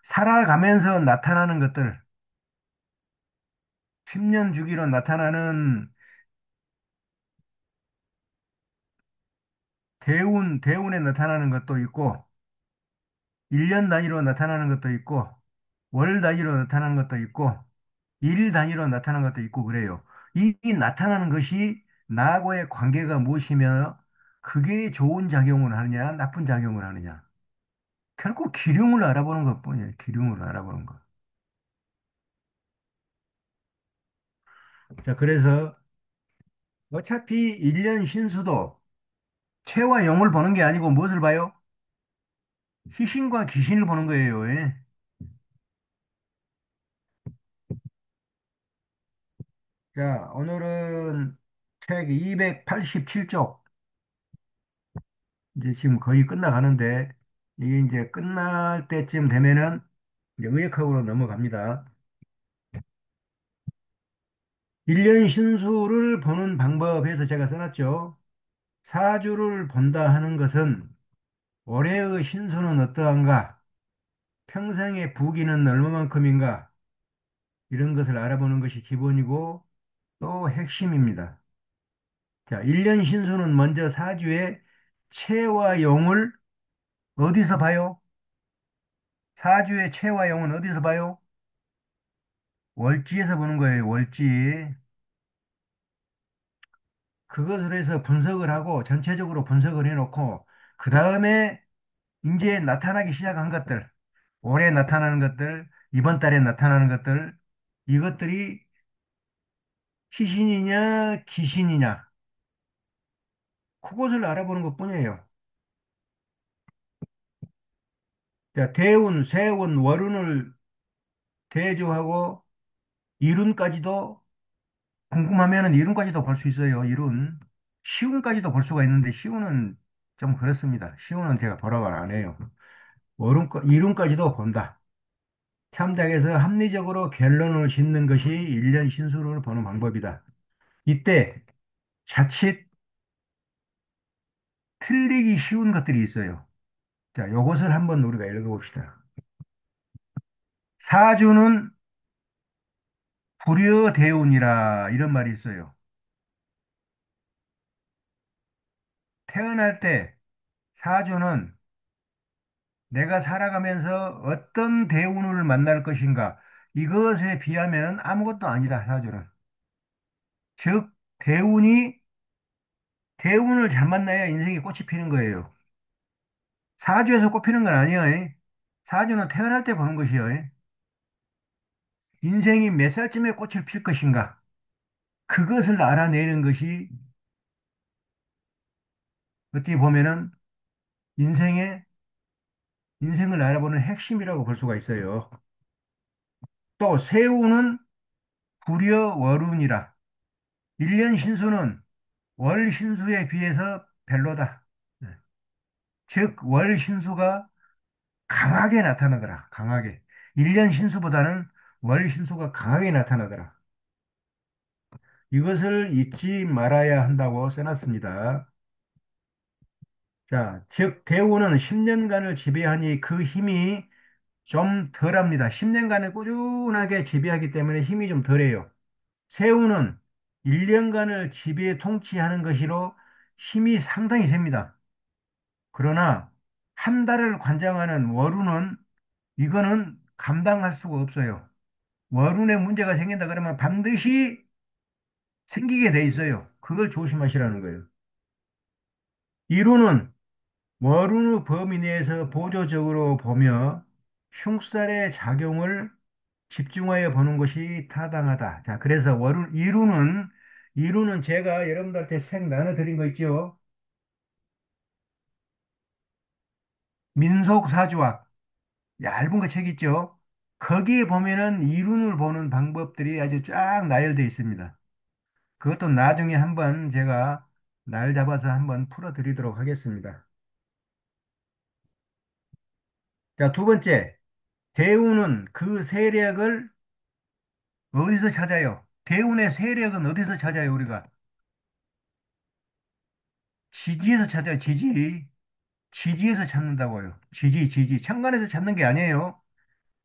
살아가면서 나타나는 것들, 10년 주기로 나타나는 대운에 나타나는 것도 있고, 1년 단위로 나타나는 것도 있고, 월 단위로 나타나는 것도 있고, 일 단위로 나타나는 것도 있고 그래요. 이 나타나는 것이 나하고의 관계가 무엇이며, 그게 좋은 작용을 하느냐, 나쁜 작용을 하느냐. 결국 기륭을 알아보는 것뿐이에요. 기륭을 알아보는 것. 자, 그래서 어차피 1년 신수도 체와 용을 보는 게 아니고 무엇을 봐요? 희신과 귀신을 보는 거예요. 예. 자, 오늘은 책 287쪽, 이제 지금 거의 끝나가는데, 이게 이제 끝날 때쯤 되면은 이제 의역학으로 넘어갑니다. 1년 신수를 보는 방법에서 제가 써놨죠. 사주를 본다 하는 것은 올해의 신수는 어떠한가? 평생의 부기는 얼마만큼인가? 이런 것을 알아보는 것이 기본이고 또 핵심입니다. 자, 1년 신수는 먼저 사주의 체와 용을 어디서 봐요? 사주의 체와 용은 어디서 봐요? 월지에서 보는 거예요, 월지. 그것을 해서 분석을 하고 전체적으로 분석을 해놓고 그 다음에 이제 나타나기 시작한 것들, 올해 나타나는 것들, 이번 달에 나타나는 것들, 이것들이 희신이냐 귀신이냐 그것을 알아보는 것뿐이에요. 자, 대운, 세운, 월운을 대조하고 이룬까지도 궁금하면은 이룬까지도 볼 수 있어요. 이룬. 시운까지도 볼 수가 있는데 시운은 좀 그렇습니다. 시운은 제가 보라고 안 해요. 이룬까지도 본다. 참작해서 합리적으로 결론을 짓는 것이 일년 신수를 보는 방법이다. 이때 자칫 틀리기 쉬운 것들이 있어요. 자, 요것을 한번 우리가 읽어봅시다. 사주는 불효대운이라 이런 말이 있어요. 태어날 때 사주는 내가 살아가면서 어떤 대운을 만날 것인가 이것에 비하면 아무것도 아니다, 사주는. 즉, 대운이 대운을 잘 만나야 인생이 꽃이 피는 거예요. 사주에서 꽃피는 건 아니에요. 사주는 태어날 때 보는 것이요. 인생이 몇 살쯤에 꽃을 필 것인가 그것을 알아내는 것이 어떻게 보면은 인생의 인생을 알아보는 핵심이라고 볼 수가 있어요. 또 세우는 불여월운이라. 일년 신수는 월 신수에 비해서 별로다. 네. 즉, 월 신수가 강하게 나타나더라. 강하게. 일년 신수보다는 월 신수가 강하게 나타나더라. 이것을 잊지 말아야 한다고 써놨습니다. 자, 즉, 대우는 10년간을 지배하니 그 힘이 좀 덜합니다. 10년간을 꾸준하게 지배하기 때문에 힘이 좀 덜해요. 세우는 1년간을 지배 통치하는 것이로 힘이 상당히 셉니다. 그러나 한 달을 관장하는 월운은 이거는 감당할 수가 없어요. 월운에 문제가 생긴다 그러면 반드시 생기게 돼 있어요. 그걸 조심하시라는 거예요. 이루는 월운의 범위 내에서 보조적으로 보며 흉살의 작용을 집중하여 보는 것이 타당하다. 자, 그래서 이루는 제가 여러분들한테 책 나눠드린 거 있죠? 민속사주학. 얇은 거 책 있죠? 거기에 보면은 이론을 보는 방법들이 아주 쫙 나열되어 있습니다. 그것도 나중에 한번 제가 날 잡아서 한번 풀어드리도록 하겠습니다. 자, 두 번째, 대우는 그 세력을 어디서 찾아요? 대운의 세력은 어디서 찾아요, 우리가? 지지에서 찾아요, 지지. 지지에서 찾는다고요. 지지. 천간에서 찾는 게 아니에요.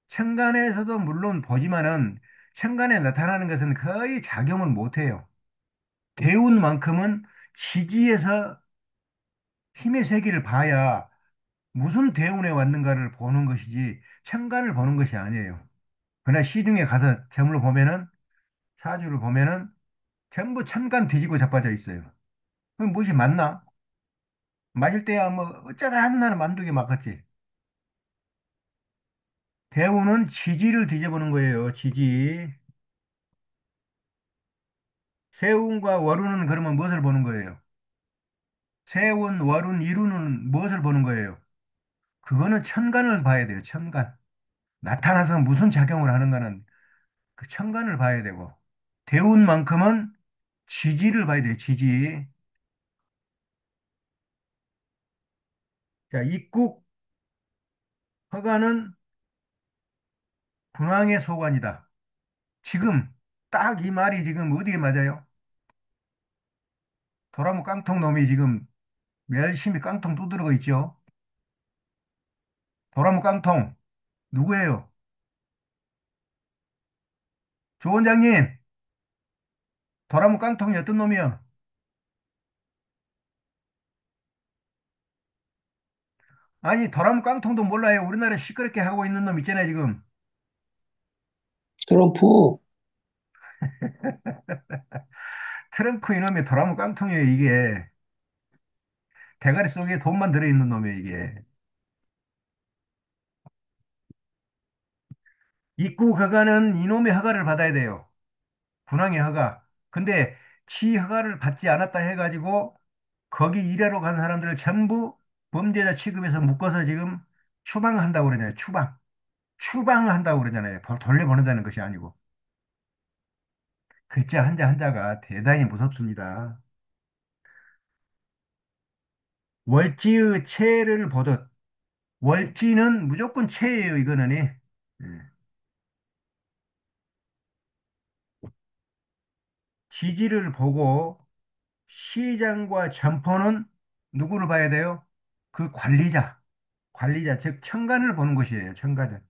천간에서도 물론 보지만은 천간에 나타나는 것은 거의 작용을 못해요. 대운만큼은 지지에서 힘의 세기를 봐야 무슨 대운에 왔는가를 보는 것이지 천간을 보는 것이 아니에요. 그러나 시중에 가서 점을 보면은 사주를 보면은 전부 천간 뒤지고 자빠져 있어요. 그럼 무엇이 맞나? 맞을 때야 뭐 어쩌다 하나는 만두게 맞겠지. 대우는 지지를 뒤져보는 거예요. 지지. 세운과 월운은 그러면 무엇을 보는 거예요? 세운, 월운, 이룬은 무엇을 보는 거예요? 그거는 천간을 봐야 돼요. 천간. 나타나서 무슨 작용을 하는가는 그 천간을 봐야 되고 대운만큼은 지지를 봐야 돼요. 지지. 자, 입국 허가는 군왕의 소관이다. 지금 딱 이 말이 지금 어디에 맞아요? 도라무 깡통 놈이 지금 열심히 깡통 두드리고 있죠. 도라무 깡통 누구예요? 조 원장님, 도라무 깡통이 어떤 놈이야? 아니, 도라무 깡통도 몰라요. 우리나라 시끄럽게 하고 있는 놈 있잖아요, 지금. 트럼프, 트럼프 이놈이 도라무 깡통이에요, 이게. 대가리 속에 돈만 들어있는 놈이에요, 이게. 입국 허가는 이놈의 허가를 받아야 돼요. 군항의 허가. 근데 지 허가를 받지 않았다 해가지고 거기 일하러 간 사람들을 전부 범죄자 취급해서 묶어서 지금 추방한다고 그러잖아요. 추방. 추방한다고 그러잖아요. 돌려보낸다는 것이 아니고. 글자 한자 한자가 대단히 무섭습니다. 월지의 체를 보듯 월지는 무조건 체예요. 이거는. 지지를 보고 시장과 점포는 누구를 봐야 돼요? 그 관리자. 관리자, 즉 천간을 보는 것이에요. 천간을.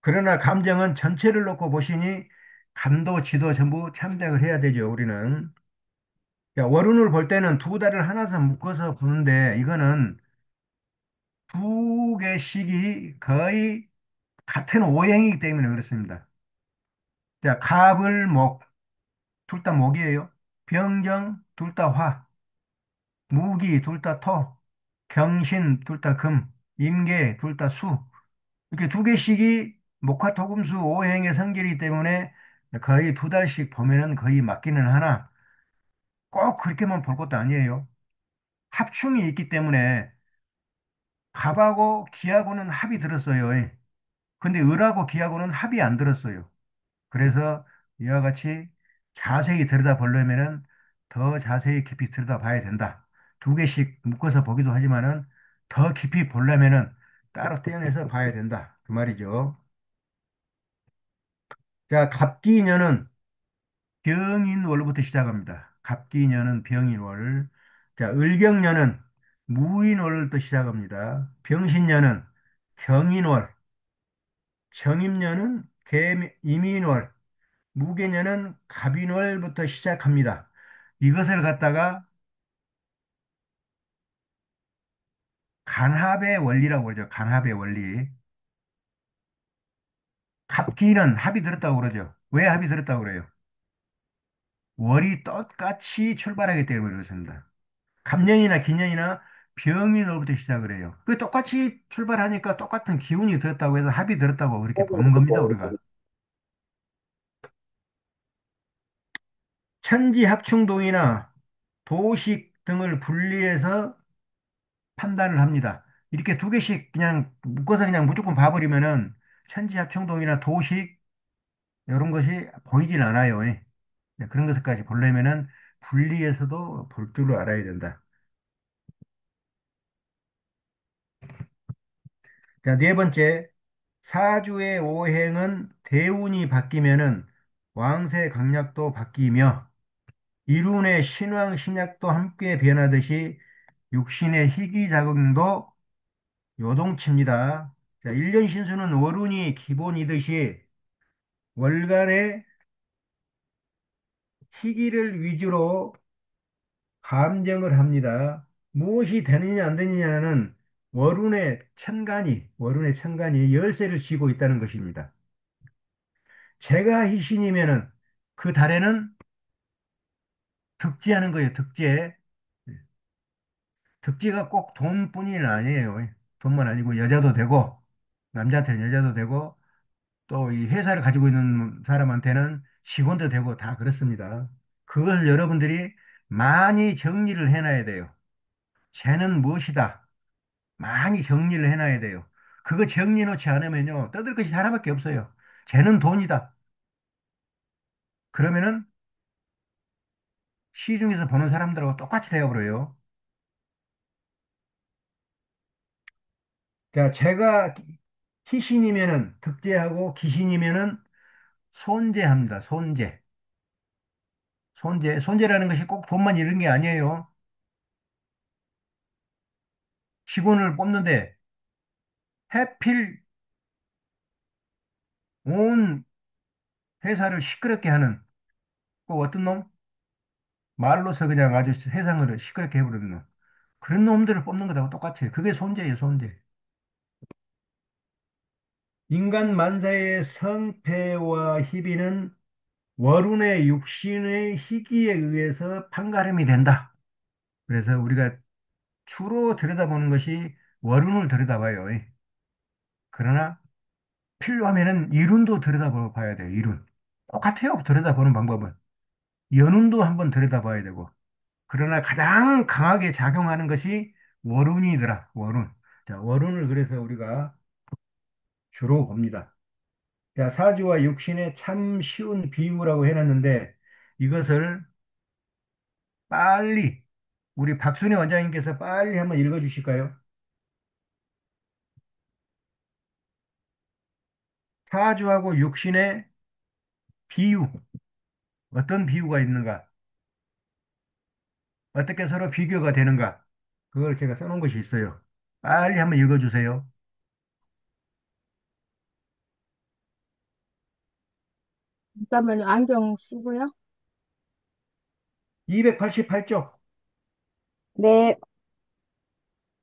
그러나 감정은 전체를 놓고 보시니 감도, 지도 전부 참작을 해야 되죠. 우리는. 자, 월운을 볼 때는 두 달을 하나서 묶어서 보는데 이거는 두 개씩이 거의 같은 오행이기 때문에 그렇습니다. 자, 갑을 목, 둘 다 목이에요. 병정, 둘 다 화. 무기, 둘 다 토. 경신, 둘 다 금. 임계, 둘 다 수. 이렇게 두 개씩이 목화토금수 오행의 성질이기 때문에 거의 두 달씩 보면은 거의 맞기는 하나 꼭 그렇게만 볼 것도 아니에요. 합충이 있기 때문에 갑하고 기하고는 합이 들었어요. 근데 을하고 기하고는 합이 안 들었어요. 그래서 이와 같이 자세히 들여다보려면은 더 자세히 깊이 들여다봐야 된다. 두 개씩 묶어서 보기도 하지만은 더 깊이 보려면은 따로 떼어내서 봐야 된다. 그 말이죠. 자, 갑기년은 병인월부터 시작합니다. 갑기년은 병인월. 자, 을경년은 무인월부터 시작합니다. 병신년은 경인월. 정임년은 임인월. 무게년은 갑인월부터 시작합니다. 이것을 갖다가 간합의 원리라고 그러죠. 간합의 원리. 갑기는 합이 들었다고 그러죠. 왜 합이 들었다고 그래요? 월이 똑같이 출발하기 때문에 그렇습니다. 갑년이나 기년이나 병인으로부터 시작을 해요. 그 똑같이 출발하니까 똑같은 기운이 들었다고 해서 합이 들었다고 그렇게 보는 겁니다, 우리가. 천지합충동이나 도식 등을 분리해서 판단을 합니다. 이렇게 두 개씩 그냥 묶어서 그냥 무조건 봐버리면은 천지합충동이나 도식 이런 것이 보이질 않아요. 네, 그런 것까지 보려면은 분리해서도 볼 줄을 알아야 된다. 자, 네 번째, 사주의 오행은 대운이 바뀌면은 왕세 강약도 바뀌며 이룬의 신왕 신약도 함께 변하듯이 육신의 희귀 작용도 요동칩니다. 자, 일년 신수는 월운이 기본이듯이 월간의 희기를 위주로 감정을 합니다. 무엇이 되느냐 안 되느냐는 월운의 천간이 열쇠를 쥐고 있다는 것입니다. 제가 희신이면은 그 달에는 득지하는 거예요, 득제. 득지가 꼭 돈뿐이 아니에요. 돈만 아니고 여자도 되고, 남자한테는 여자도 되고, 또 이 회사를 가지고 있는 사람한테는 직원도 되고 다 그렇습니다. 그걸 여러분들이 많이 정리를 해놔야 돼요. 쟤는 무엇이다. 많이 정리를 해놔야 돼요. 그거 정리해 놓지 않으면요, 떠들 것이 하나밖에 없어요. 쟤는 돈이다. 그러면은 시중에서 보는 사람들하고 똑같이 되어버려요. 자, 제가 희신이면은 득제하고 기신이면은 손재합니다. 손재. 손재라는 것이 꼭 돈만 잃은 게 아니에요. 직원을 뽑는데 해필 온 회사를 시끄럽게 하는 그 어떤 놈? 말로서 그냥 아주 세상을 시끄럽게 해버리는 놈. 그런 놈들을 뽑는 것하고 똑같아요. 그게 손재예요, 손재. 인간 만사의 성패와 희비는 월운의 육신의 희기에 의해서 판가름이 된다. 그래서 우리가 주로 들여다보는 것이 월운을 들여다봐요. 그러나 필요하면은 이룬도 들여다봐야 돼요. 이룬. 똑같아요. 들여다보는 방법은. 연운도 한번 들여다봐야 되고. 그러나 가장 강하게 작용하는 것이 월운이더라. 월운. 자, 월운을 그래서 우리가 주로 봅니다. 자, 사주와 육신의 참 쉬운 비유라고 해놨는데 이것을 빨리 우리 박순희 원장님께서 빨리 한번 읽어주실까요? 사주하고 육신의 비유, 어떤 비유가 있는가? 어떻게 서로 비교가 되는가? 그걸 제가 써놓은 것이 있어요. 빨리 한번 읽어주세요. 잠깐만요. 안경 쓰고요. 288쪽. 네.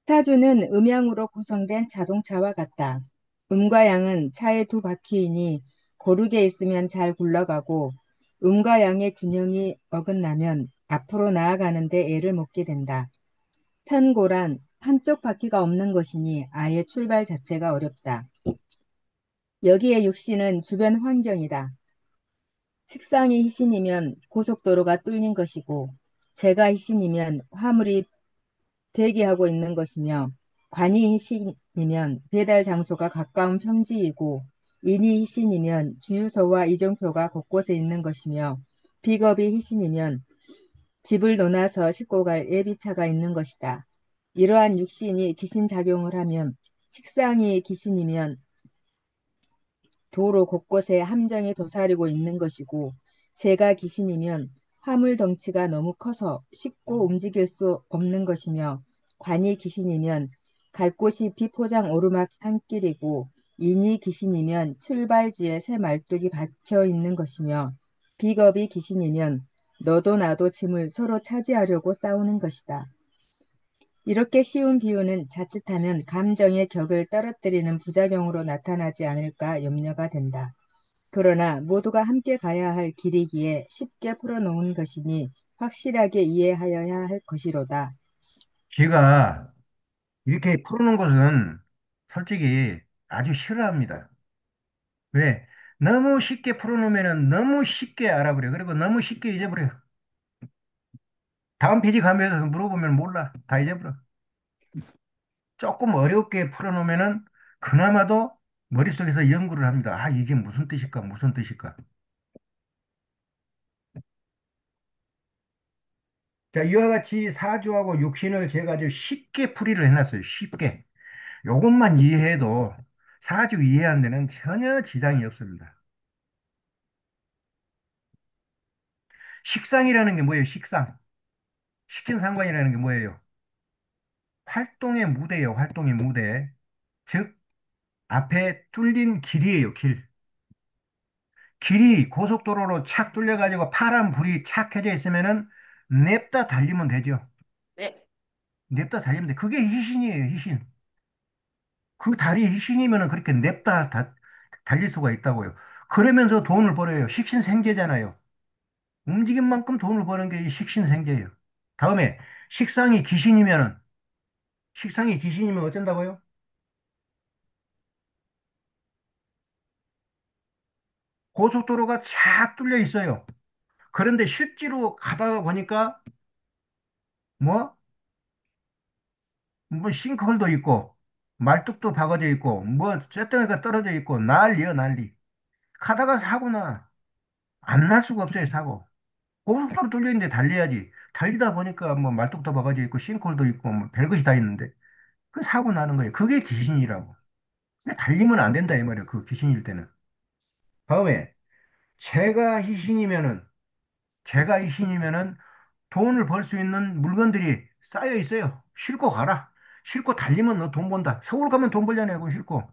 타주는 음양으로 구성된 자동차와 같다. 음과 양은 차의 두 바퀴이니 고르게 있으면 잘 굴러가고 음과 양의 균형이 어긋나면 앞으로 나아가는데 애를 먹게 된다. 편고란 한쪽 바퀴가 없는 것이니 아예 출발 자체가 어렵다. 여기에 육신은 주변 환경이다. 식상이 희신이면 고속도로가 뚫린 것이고 재가 희신이면 화물이 대기하고 있는 것이며 관이 희신이면 배달 장소가 가까운 평지이고 인이 희신이면 주유소와 이정표가 곳곳에 있는 것이며 비겁이 희신이면 집을 떠나서 싣고 갈 예비차가 있는 것이다. 이러한 육신이 기신작용을 하면 식상이 기신이면 도로 곳곳에 함정이 도사리고 있는 것이고 재가 기신이면 화물 덩치가 너무 커서 쉽고 움직일 수 없는 것이며 관이 기신이면 갈 곳이 비포장 오르막 산길이고 인이 기신이면 출발지에 새 말뚝이 박혀 있는 것이며 비겁이 기신이면 너도 나도 짐을 서로 차지하려고 싸우는 것이다. 이렇게 쉬운 비유는 자칫하면 감정의 격을 떨어뜨리는 부작용으로 나타나지 않을까 염려가 된다. 그러나 모두가 함께 가야 할 길이기에 쉽게 풀어놓은 것이니 확실하게 이해하여야 할 것이로다. 제가 이렇게 풀어놓은 것은 솔직히 아주 싫어합니다. 왜? 너무 쉽게 풀어놓으면 너무 쉽게 알아버려. 그리고 너무 쉽게 잊어버려. 다음 페이지 가면서 물어보면 몰라. 다 잊어버려. 조금 어렵게 풀어놓으면은 그나마도 머릿속에서 연구를 합니다. 아, 이게 무슨 뜻일까? 무슨 뜻일까? 자, 이와 같이 사주하고 육신을 제가 아주 쉽게 풀이를 해놨어요. 쉽게. 요것만 이해해도 사주 이해하는 데는 전혀 지장이 없습니다. 식상이라는 게 뭐예요? 식상. 식신상관이라는 게 뭐예요? 활동의 무대예요. 활동의 무대. 즉, 앞에 뚫린 길이에요, 길. 길이 고속도로로 착 뚫려가지고 파란 불이 착 켜져 있으면은 냅다 달리면 되죠. 네. 냅다 달리면 돼. 그게 희신이에요, 희신. 그 다리 희신이면은 그렇게 냅다 달릴 수가 있다고요. 그러면서 돈을 벌어요. 식신생재잖아요. 움직인 만큼 돈을 버는 게 이 식신생재예요. 다음에 식상이 귀신이면은 식상이 귀신이면 어쩐다고요? 고속도로가 쫙 뚫려 있어요. 그런데 실제로 가다가 보니까 뭐, 뭐 싱크홀도 있고 말뚝도 박아져 있고 뭐 쇳덩이가 떨어져 있고 난리요 난리. 가다가 사고나 안 날 수가 없어요 사고. 고속도로 뚫려 있는데 달려야지. 달리다 보니까 뭐 말뚝도 박아져 있고 싱크홀도 있고 뭐 별것이 다 있는데 그 사고 나는 거예요. 그게 귀신이라고. 근데 달리면 안 된다 이 말이에요. 그 귀신일 때는. 다음에 제가 희신이면은 제가 희신이면은 돈을 벌 수 있는 물건들이 쌓여 있어요. 싣고 가라. 싣고 달리면 너 돈 번다. 서울 가면 돈 벌잖아요. 그거 싣고.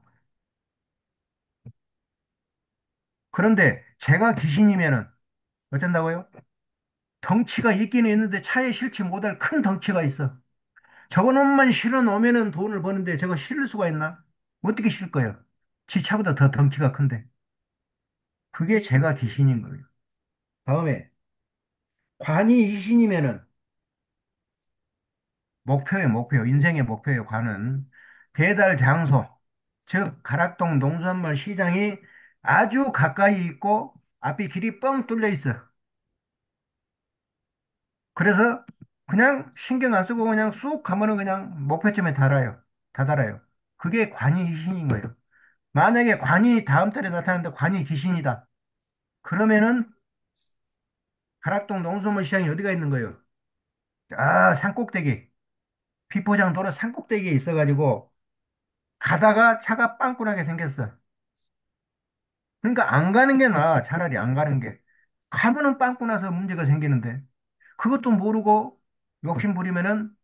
그런데 제가 귀신이면은 어쩐다고요? 덩치가 있기는 있는데 차에 실지 못할 큰 덩치가 있어. 저거놈만 실어 놓으면은 돈을 버는데 저거 실을 수가 있나? 어떻게 실 거예요? 지 차보다 더 덩치가 큰데. 그게 제가 귀신인 거예요. 다음에 관이 이신이면은 목표예요, 목표. 인생의 목표예요, 관은. 배달 장소, 즉 가락동 농수산물 시장이 아주 가까이 있고 앞이 길이 뻥 뚫려 있어. 그래서 그냥 신경 안 쓰고 그냥 쑥 가면은 그냥 목표점에 달아요. 다달아요. 그게 관이 귀신인 거예요. 만약에 관이 다음 달에 나타나는데 관이 귀신이다. 그러면은 가락동 농수산물 시장이 어디가 있는 거예요? 아, 산꼭대기. 비포장 도로 산꼭대기에 있어가지고 가다가 차가 빵꾸나게 생겼어. 그러니까 안 가는 게 나아. 차라리 안 가는 게. 가면은 빵꾸 나서 문제가 생기는데. 그것도 모르고 욕심 부리면은,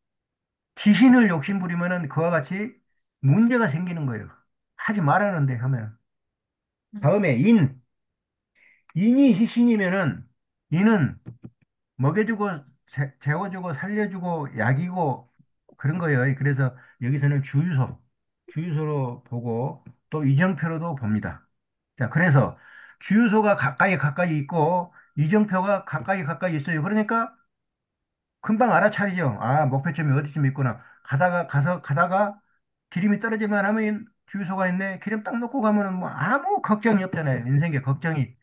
귀신을 욕심 부리면은 그와 같이 문제가 생기는 거예요. 하지 말라는데 하면. 다음에 인. 인이 희신이면은, 인은 먹여주고, 재워주고, 살려주고, 약이고, 그런 거예요. 그래서 여기서는 주유소로 보고, 또 이정표로도 봅니다. 자, 그래서 주유소가 가까이 가까이 있고 이정표가 가까이 가까이 있어요. 그러니까 금방 알아차리죠. 아, 목표점이 어디쯤 있구나. 가다가 기름이 떨어지면 하면 주유소가 있네. 기름 딱 넣고 가면은 뭐 아무 걱정이 없잖아요. 인생에 걱정이.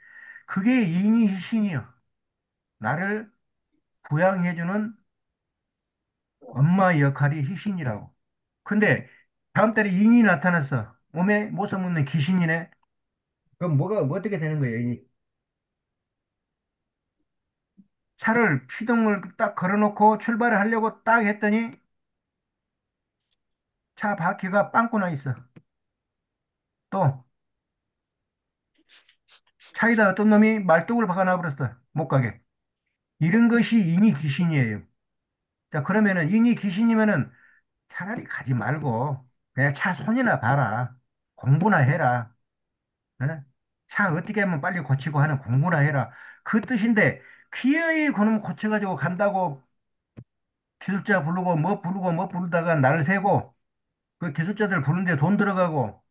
그게 인이 신이요. 나를 부양해주는 엄마의 역할이 희신이라고. 근데 다음 달에 인이 나타났어. 몸에 모습 없는 귀신이네. 그럼 뭐 어떻게 되는 거예요? 차를 시동을 딱 걸어놓고 출발을 하려고 딱 했더니 차 바퀴가 빵꾸 나 있어. 또 차에다 어떤 놈이 말뚝을 박아놔 버렸어. 못 가게. 이런 것이 인이 귀신이에요. 자, 그러면은 인이 귀신이면은 차라리 가지 말고 그냥 차 손이나 봐라. 공부나 해라. 어? 차 어떻게 하면 빨리 고치고 하는 공부나 해라. 그 뜻인데 기어이 그놈 고쳐가지고 간다고 기술자 부르고 뭐 부르다가 날 새고 그 기술자들 부르는데 돈 들어가고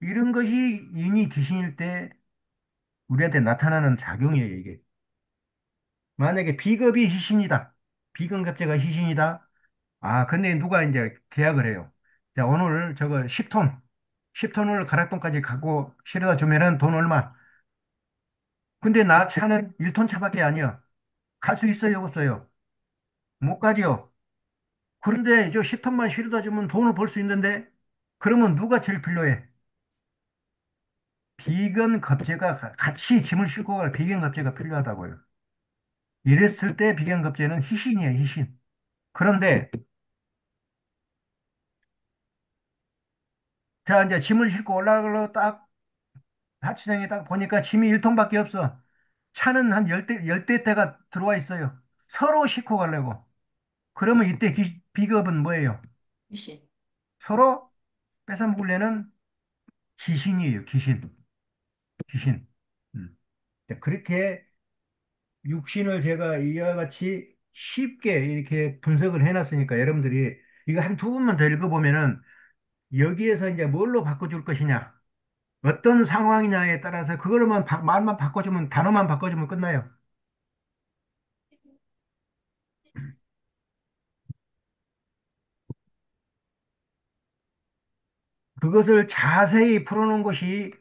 이런 것이 인이 귀신일 때 우리한테 나타나는 작용이에요, 이게. 만약에 비겁이 희신이다. 비근급제가 희신이다. 아, 근데 누가 이제 계약을 해요. 자, 오늘 저거 10톤, 10톤을 가락동까지 갖고 실어다 주면은 돈 얼마? 근데 나 차는 1톤 차밖에 아니야. 갈 수 있어요, 없어요? 못 가죠. 그런데 저 10톤만 실어다 주면 돈을 벌 수 있는데 그러면 누가 제일 필요해? 비근급제가 같이 짐을 싣고 갈 비근급제가 필요하다고요. 이랬을 때 비경급제는 희신이에요, 희신. 그런데, 자, 이제 짐을 싣고 올라가려 딱, 하치장에 딱 보니까 짐이 1톤밖에 없어. 차는 한 열대 대가 들어와 있어요. 서로 싣고 가려고. 그러면 이때 비겁은 뭐예요? 미신. 서로? 뺏어 먹으려는 귀신이에요, 귀신. 귀신. 음. 자, 그렇게 육신을 제가 이와 같이 쉽게 이렇게 분석을 해놨으니까 여러분들이 이거 한 두 번만 더 읽어보면은 여기에서 이제 뭘로 바꿔줄 것이냐, 어떤 상황이냐에 따라서 그걸로만 말만 바꿔주면, 단어만 바꿔주면 끝나요. 그것을 자세히 풀어놓은 것이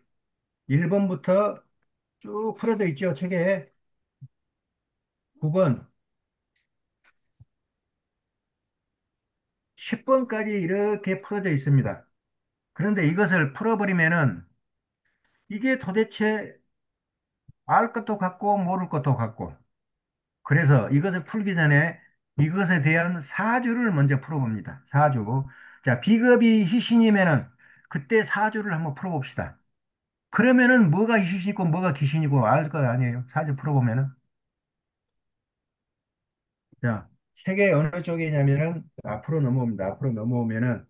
1번부터 쭉 풀어져 있죠, 책에. 9번, 10번까지 이렇게 풀어져 있습니다. 그런데 이것을 풀어버리면은 이게 도대체 알 것도 같고 모를 것도 같고, 그래서 이것을 풀기 전에 이것에 대한 사주를 먼저 풀어봅니다. 사주. 자, 비겁이 희신이면은 그때 사주를 한번 풀어봅시다. 그러면은 뭐가 희신이고 뭐가 귀신이고 알 거 아니에요. 사주 풀어보면은. 자, 책의 어느 쪽이냐면은 앞으로 넘어옵니다. 앞으로 넘어오면은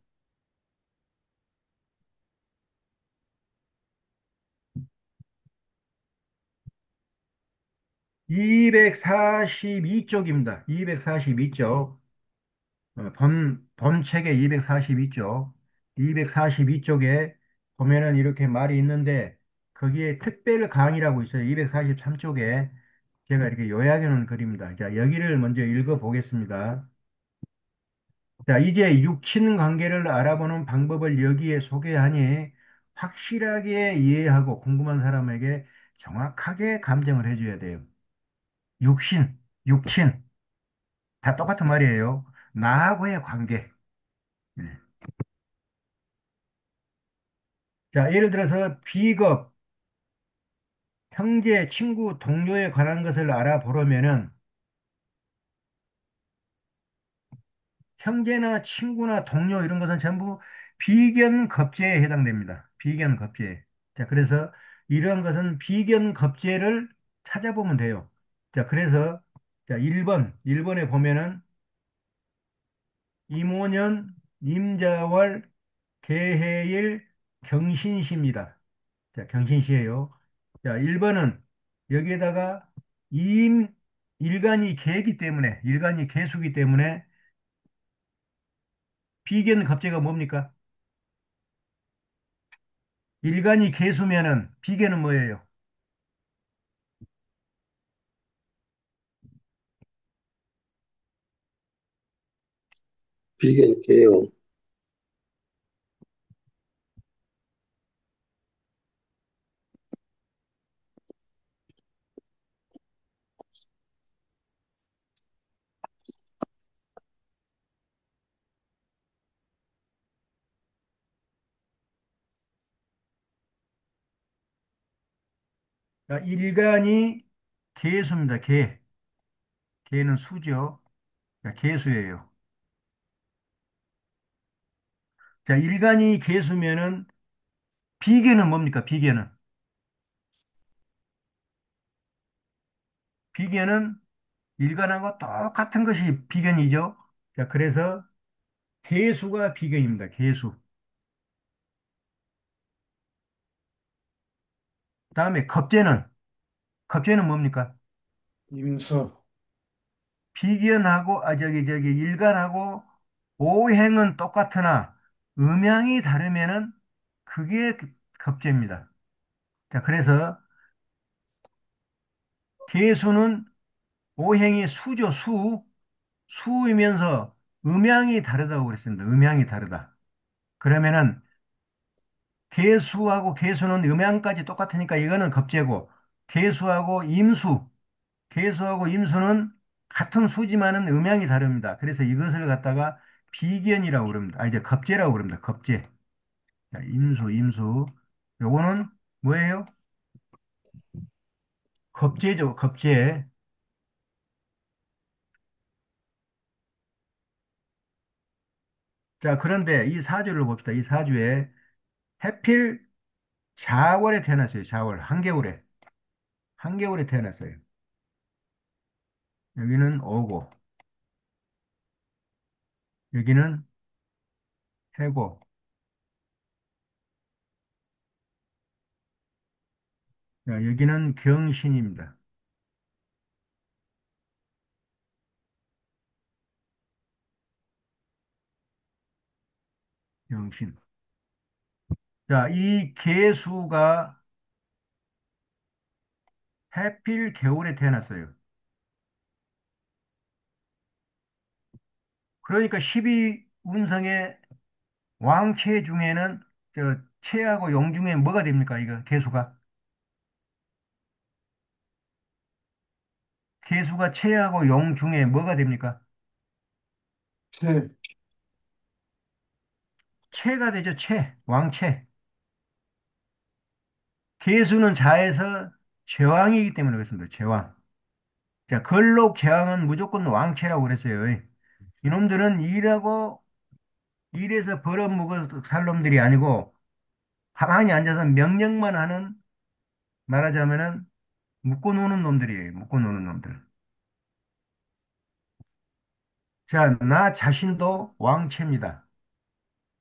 242쪽입니다. 242쪽. 본 책의 242쪽. 242쪽에 보면은 이렇게 말이 있는데 거기에 특별 강의라고 있어요. 243쪽에 제가 이렇게 요약해 놓은 글입니다. 자, 여기를 먼저 읽어 보겠습니다. 자, 이제 육친 관계를 알아보는 방법을 여기에 소개하니 확실하게 이해하고 궁금한 사람에게 정확하게 감정을 해줘야 돼요. 육신, 육친, 다 똑같은 말이에요. 나하고의 관계. 네. 자, 예를 들어서 비겁, 형제, 친구, 동료에 관한 것을 알아보려면은 형제나 친구나 동료 이런 것은 전부 비견급제에 해당됩니다. 비견급제. 자, 그래서 이러한 것은 비견급제를 찾아보면 돼요. 자, 그래서 자, 1번에 보면은 이모년, 임자월, 개해일, 경신시입니다. 자, 경신시예요. 자, 1번은 여기에다가 임, 일간이 개이기 때문에, 일간이 개수기 때문에 비견급제가 뭡니까? 일간이 개수면은 비계는 뭐예요? 비계는 게요. 자, 일간이 개수입니다. 개. 개는 수죠. 자, 개수예요. 자, 일간이 개수면은 비계는 뭡니까? 비계는. 비계는 일간하고 똑같은 것이 비견이죠. 자, 그래서 개수가 비견입니다. 개수. 다음에 겁재는 뭡니까? 임수, 비견하고, 저기, 일간하고 오행은 똑같으나 음양이 다르면은 그게 겁재입니다. 자, 그래서 개수는 오행이 수죠, 수. 수이면서 음양이 다르다고 그랬습니다. 음양이 다르다. 그러면은 개수하고 개수는 음양까지 똑같으니까 이거는 겁재고, 개수하고 임수, 개수하고 임수는 같은 수지만은 음양이 다릅니다. 그래서 이것을 갖다가 비견이라고 그럽니다. 이제 겁재라고 그럽니다. 겁재. 자, 임수. 요거는 뭐예요? 겁재죠, 겁재. 자, 그런데 이 사주를 봅시다. 이 사주에 해필 자월에 태어났어요. 자월. 한겨울에. 한겨울에 태어났어요. 여기는 오고, 여기는 해고. 자, 여기는 경신입니다. 경신. 자, 이 개수가 해필 겨울에 태어났어요. 그러니까 12운성의 왕체 중에는 저 체하고 용 중에 뭐가 됩니까? 이거 개수가. 개수가 체하고 용 중에 뭐가 됩니까? 태, 체가 되죠, 체. 왕체. 개수는 자에서 제왕이기 때문에 그렇습니다. 제왕. 자, 걸록 제왕은 무조건 왕체라고 그랬어요. 이놈들은 일하고 일해서 벌어먹어 살 놈들이 아니고 가만히 앉아서 명령만 하는 말하자면은 묶어 놓는 놈들이에요. 묶어 놓는 놈들. 자, 나 자신도 왕체입니다.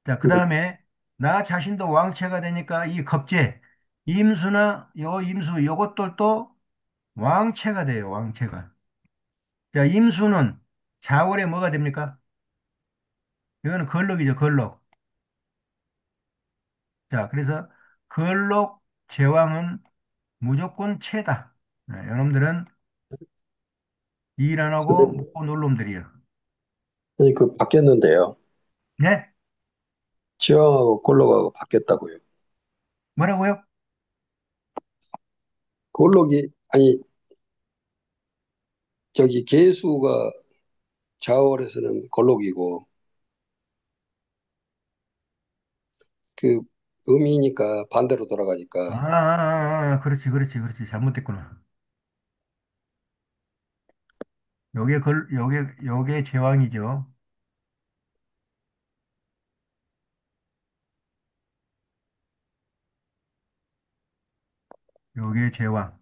자, 그 다음에 나 자신도 왕체가 되니까 이 겁재, 임수나 요 임수 요것들도 왕체가 돼요. 왕체가. 자, 임수는 자월에 뭐가 됩니까? 이거는 걸럭이죠. 걸럭. 자, 그래서 걸록 제왕은 무조건 체다. 네, 여러분들은 일 안 하고 선생님, 묶고 놀 놈들이에요. 선생님 그 바뀌었는데요. 네? 지왕하고 골록하고 바뀌었다고요. 뭐라고요? 골록이, 아니, 저기 개수가 자월에서는 골록이고, 그 음이니까 반대로 돌아가니까, 그렇지, 그렇지, 그렇지. 잘못됐구나. 요게 제왕이죠. 요게 제왕.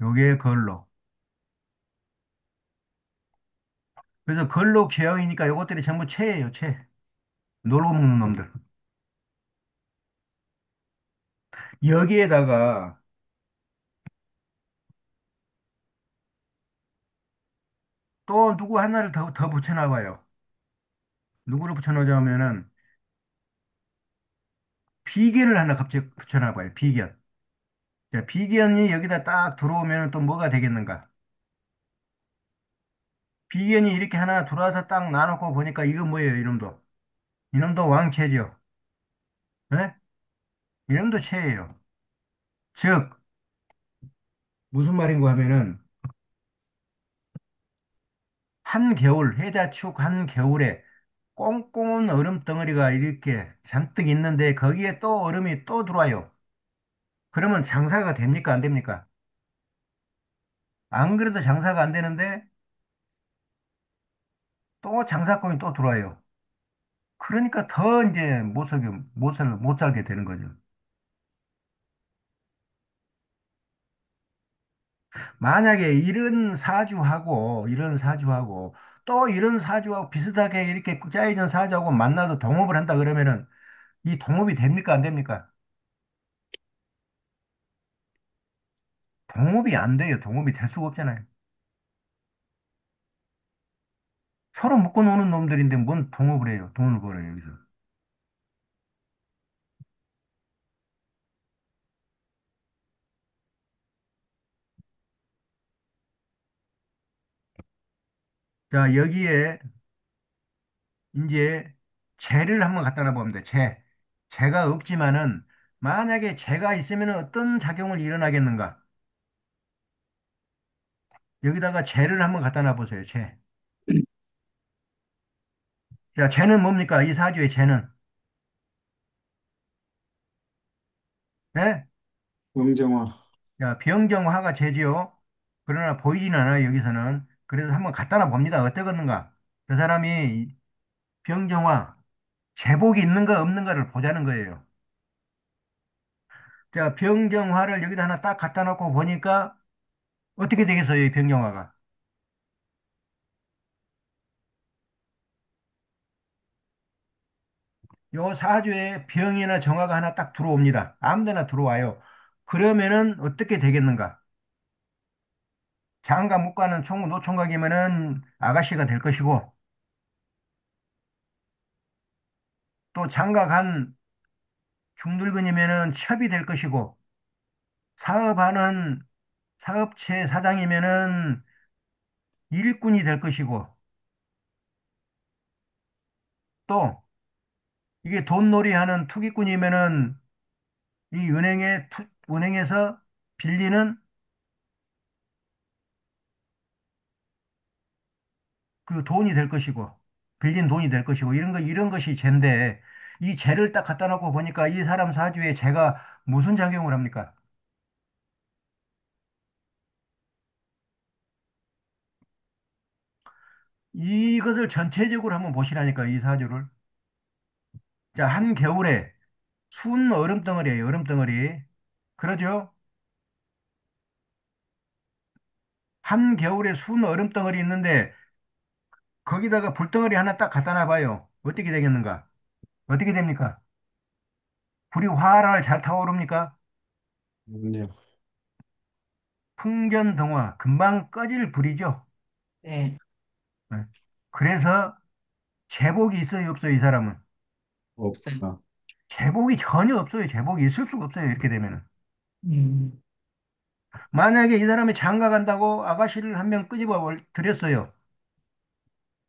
요게 걸록. 그래서 걸록 제왕이니까 요것들이 전부 체예요, 체. 놀고 먹는 놈들. 여기에다가 또 누구 하나를 더 붙여놔봐요. 누구를 붙여놓자면은 비견을 하나 갑자기 붙여놔봐요. 비견. 자, 비견이 여기다 딱 들어오면 또 뭐가 되겠는가? 비견이 이렇게 하나 들어와서 딱 나놓고 보니까 이거 뭐예요, 이놈도? 이놈도 왕체죠. 네? 이놈도 체예요. 즉, 무슨 말인가 하면은 한겨울, 해자축 한겨울에 꽁꽁한 얼음 덩어리가 이렇게 잔뜩 있는데 거기에 또 얼음이 또 들어와요. 그러면 장사가 됩니까? 안 됩니까? 안 그래도 장사가 안 되는데 또 장사꾼이 또 들어와요. 그러니까 더 이제 못 살게 되는 거죠. 만약에 이런 사주하고 또 이런 사주하고 비슷하게 이렇게 짜여진 사주하고 만나서 동업을 한다 그러면은 이 동업이 됩니까? 안 됩니까? 동업이 안 돼요. 동업이 될 수가 없잖아요. 서로 묶어 놓는 놈들인데 뭔 동업을 해요? 돈을 벌어요, 여기서. 자, 여기에 이제 재를 한번 갖다 놔봅니다. 재. 재가 없지만은 만약에 재가 있으면 어떤 작용을 일어나겠는가? 여기다가 재를 한번 갖다 놔보세요. 재. 자, 재는 뭡니까? 이 사주의 재는. 네? 영정화. 자, 병정화가 재지요. 그러나 보이진 않아요, 여기서는. 그래서 한번 갖다 놔봅니다. 어떠겠는가? 그 사람이 병정화, 제복이 있는가 없는가를 보자는 거예요. 자, 병정화를 여기다 하나 딱 갖다 놓고 보니까 어떻게 되겠어요, 이 병정화가? 요 사주에 병이나 정화가 하나 딱 들어옵니다. 아무 데나 들어와요. 그러면은 어떻게 되겠는가? 장가 못 가는 노총각이면은 아가씨가 될 것이고, 또 장가 간 중늙은이면은 첩이 될 것이고, 사업하는 사업체 사장이면은 일꾼이 될 것이고, 또 이게 돈놀이 하는 투기꾼이면은 이 은행에서 빌리는 그 돈이 될 것이고, 빌린 돈이 될 것이고, 이런 것이 죄인데, 이 죄를 딱 갖다 놓고 보니까 이 사람 사주에 죄가 무슨 작용을 합니까? 이것을 전체적으로 한번 보시라니까, 이 사주를. 자, 한겨울에 순 얼음덩어리예요, 얼음덩어리. 그러죠? 한겨울에 순 얼음덩어리 있는데, 거기다가 불덩어리 하나 딱 갖다 놔봐요. 어떻게 되겠는가? 어떻게 됩니까? 불이 활활 잘 타오릅니까? 네. 풍견등화, 금방 꺼질 불이죠. 네. 네. 그래서 제복이 있어요, 없어요, 이 사람은? 없어요. 없다. 제복이 전혀 없어요. 제복이 있을 수가 없어요, 이렇게 되면은. 음. 만약에 이 사람이 장가 간다고 아가씨를 한 명 끄집어 드렸어요.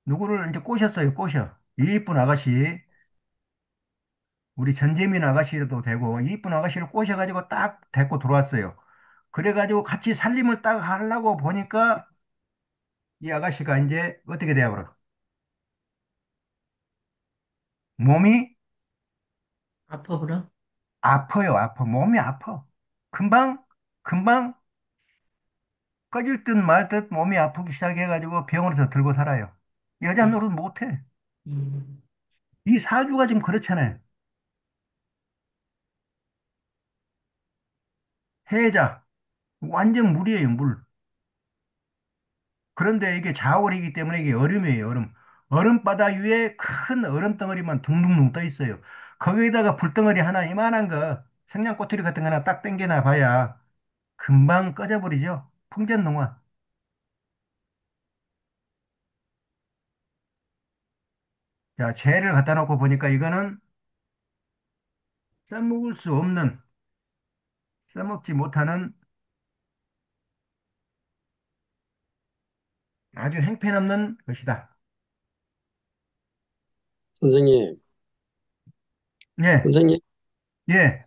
누구를 이제 꼬셨어요, 꼬셔. 이쁜 아가씨, 우리 전재민 아가씨도 되고, 이쁜 아가씨를 꼬셔가지고 딱 데리고 들어왔어요. 그래가지고 같이 살림을 딱 하려고 보니까 이 아가씨가 이제 어떻게 돼요, 그럼? 몸이 아파, 그럼? 아파요, 아파. 몸이 아파. 금방, 금방 꺼질 듯 말 듯 몸이 아프기 시작해가지고 병원에서 들고 살아요. 여자 네. 노릇 못해. 음. 이 사주가 지금 그렇잖아요. 해자, 완전 물이에요, 물. 그런데 이게 자월이기 때문에 이게 얼음이에요, 얼음. 얼음바다 위에 큰 얼음 덩어리만 둥둥둥 떠 있어요. 거기에다가 불덩어리 하나 이만한 거, 생냥꼬투리 같은 거 하나 딱 당겨놔 봐야 금방 꺼져버리죠. 풍전농화. 자, 재를 갖다 놓고 보니까 이거는 써먹을 수 없는, 써먹지 못하는 아주 행편없는 것이다. 선생님, 예, 선생님, 예,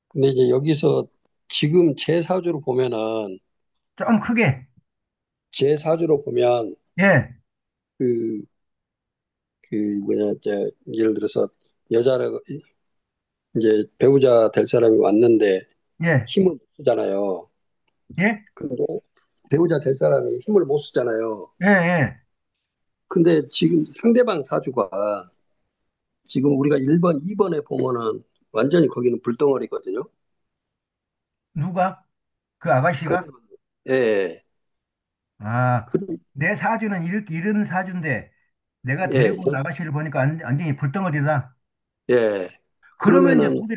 근데 이제 여기서 지금 제 사주로 보면은, 좀 크게, 제 사주로 보면, 예, 그, 그, 뭐냐, 이제, 예를 들어서, 여자를, 이제, 배우자 될 사람이 왔는데, 예, 힘을 못 쓰잖아요. 예, 근데, 배우자 될 사람이 힘을 못 쓰잖아요. 예, 예. 근데 지금 상대방 사주가, 지금 우리가 1번, 2번에 보면은, 완전히 거기는 불덩어리거든요. 누가? 그 아가씨가? 상대방. 예, 예. 아, 그- 내 사주는 이런 사주인데, 내가 예, 데리고 온 아가씨를 보니까 완전히 불덩어리다. 예. 그러면 이제 그러면은,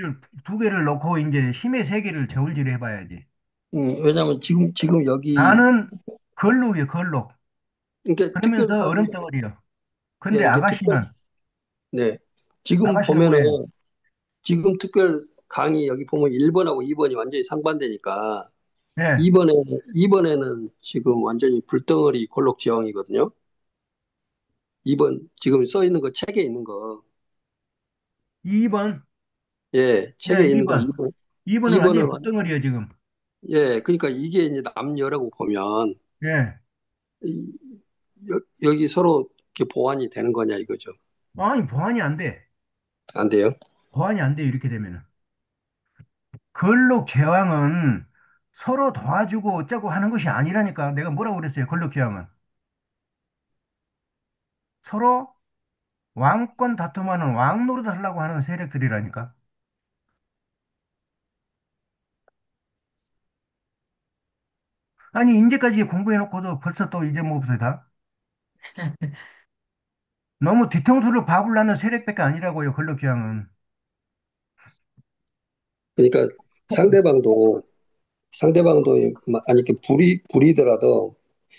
두 개를 놓고 이제 힘의 세계를 저울질을 해봐야지. 왜냐면 지금 여기, 나는 걸록이요, 걸록. 그러니까 특별 그러면서 사주, 얼음덩어리요. 근데 예, 이게 특별, 아가씨는, 네. 지금 아가씨는 보면은, 뭐예요? 지금 특별 강의 여기 보면 1번하고 2번이 완전히 상반되니까, 예, 2번에는 지금 완전히 불덩어리 골록지형이거든요. 2번, 지금 써 있는 거, 책에 있는 거, 2번, 예, 책에 예, 있는 거 2번. 2번, 2번은 완전히 2번은, 불덩어리예요, 지금. 예, 그러니까 이게 이제 남녀라고 보면, 예. 이- 여기 서로 이렇게 보완이 되는 거냐 이거죠. 아니, 보완이 안 돼. 안 돼요? 보완이 안 돼, 이렇게 되면은. 걸록 제왕은 서로 도와주고 어쩌고 하는 것이 아니라니까. 내가 뭐라고 그랬어요, 걸록 제왕은. 서로 왕권 다툼하는 왕 노릇 하려고 하는 세력들이라니까. 아니, 이제까지 공부해놓고도 벌써 또 잊어먹었어요, 다? 너무 뒤통수를 밥을 나는 세력밖에 아니라고요, 권력주양은. 그러니까 상대방도 상대방도 아니 이렇게 불이더라도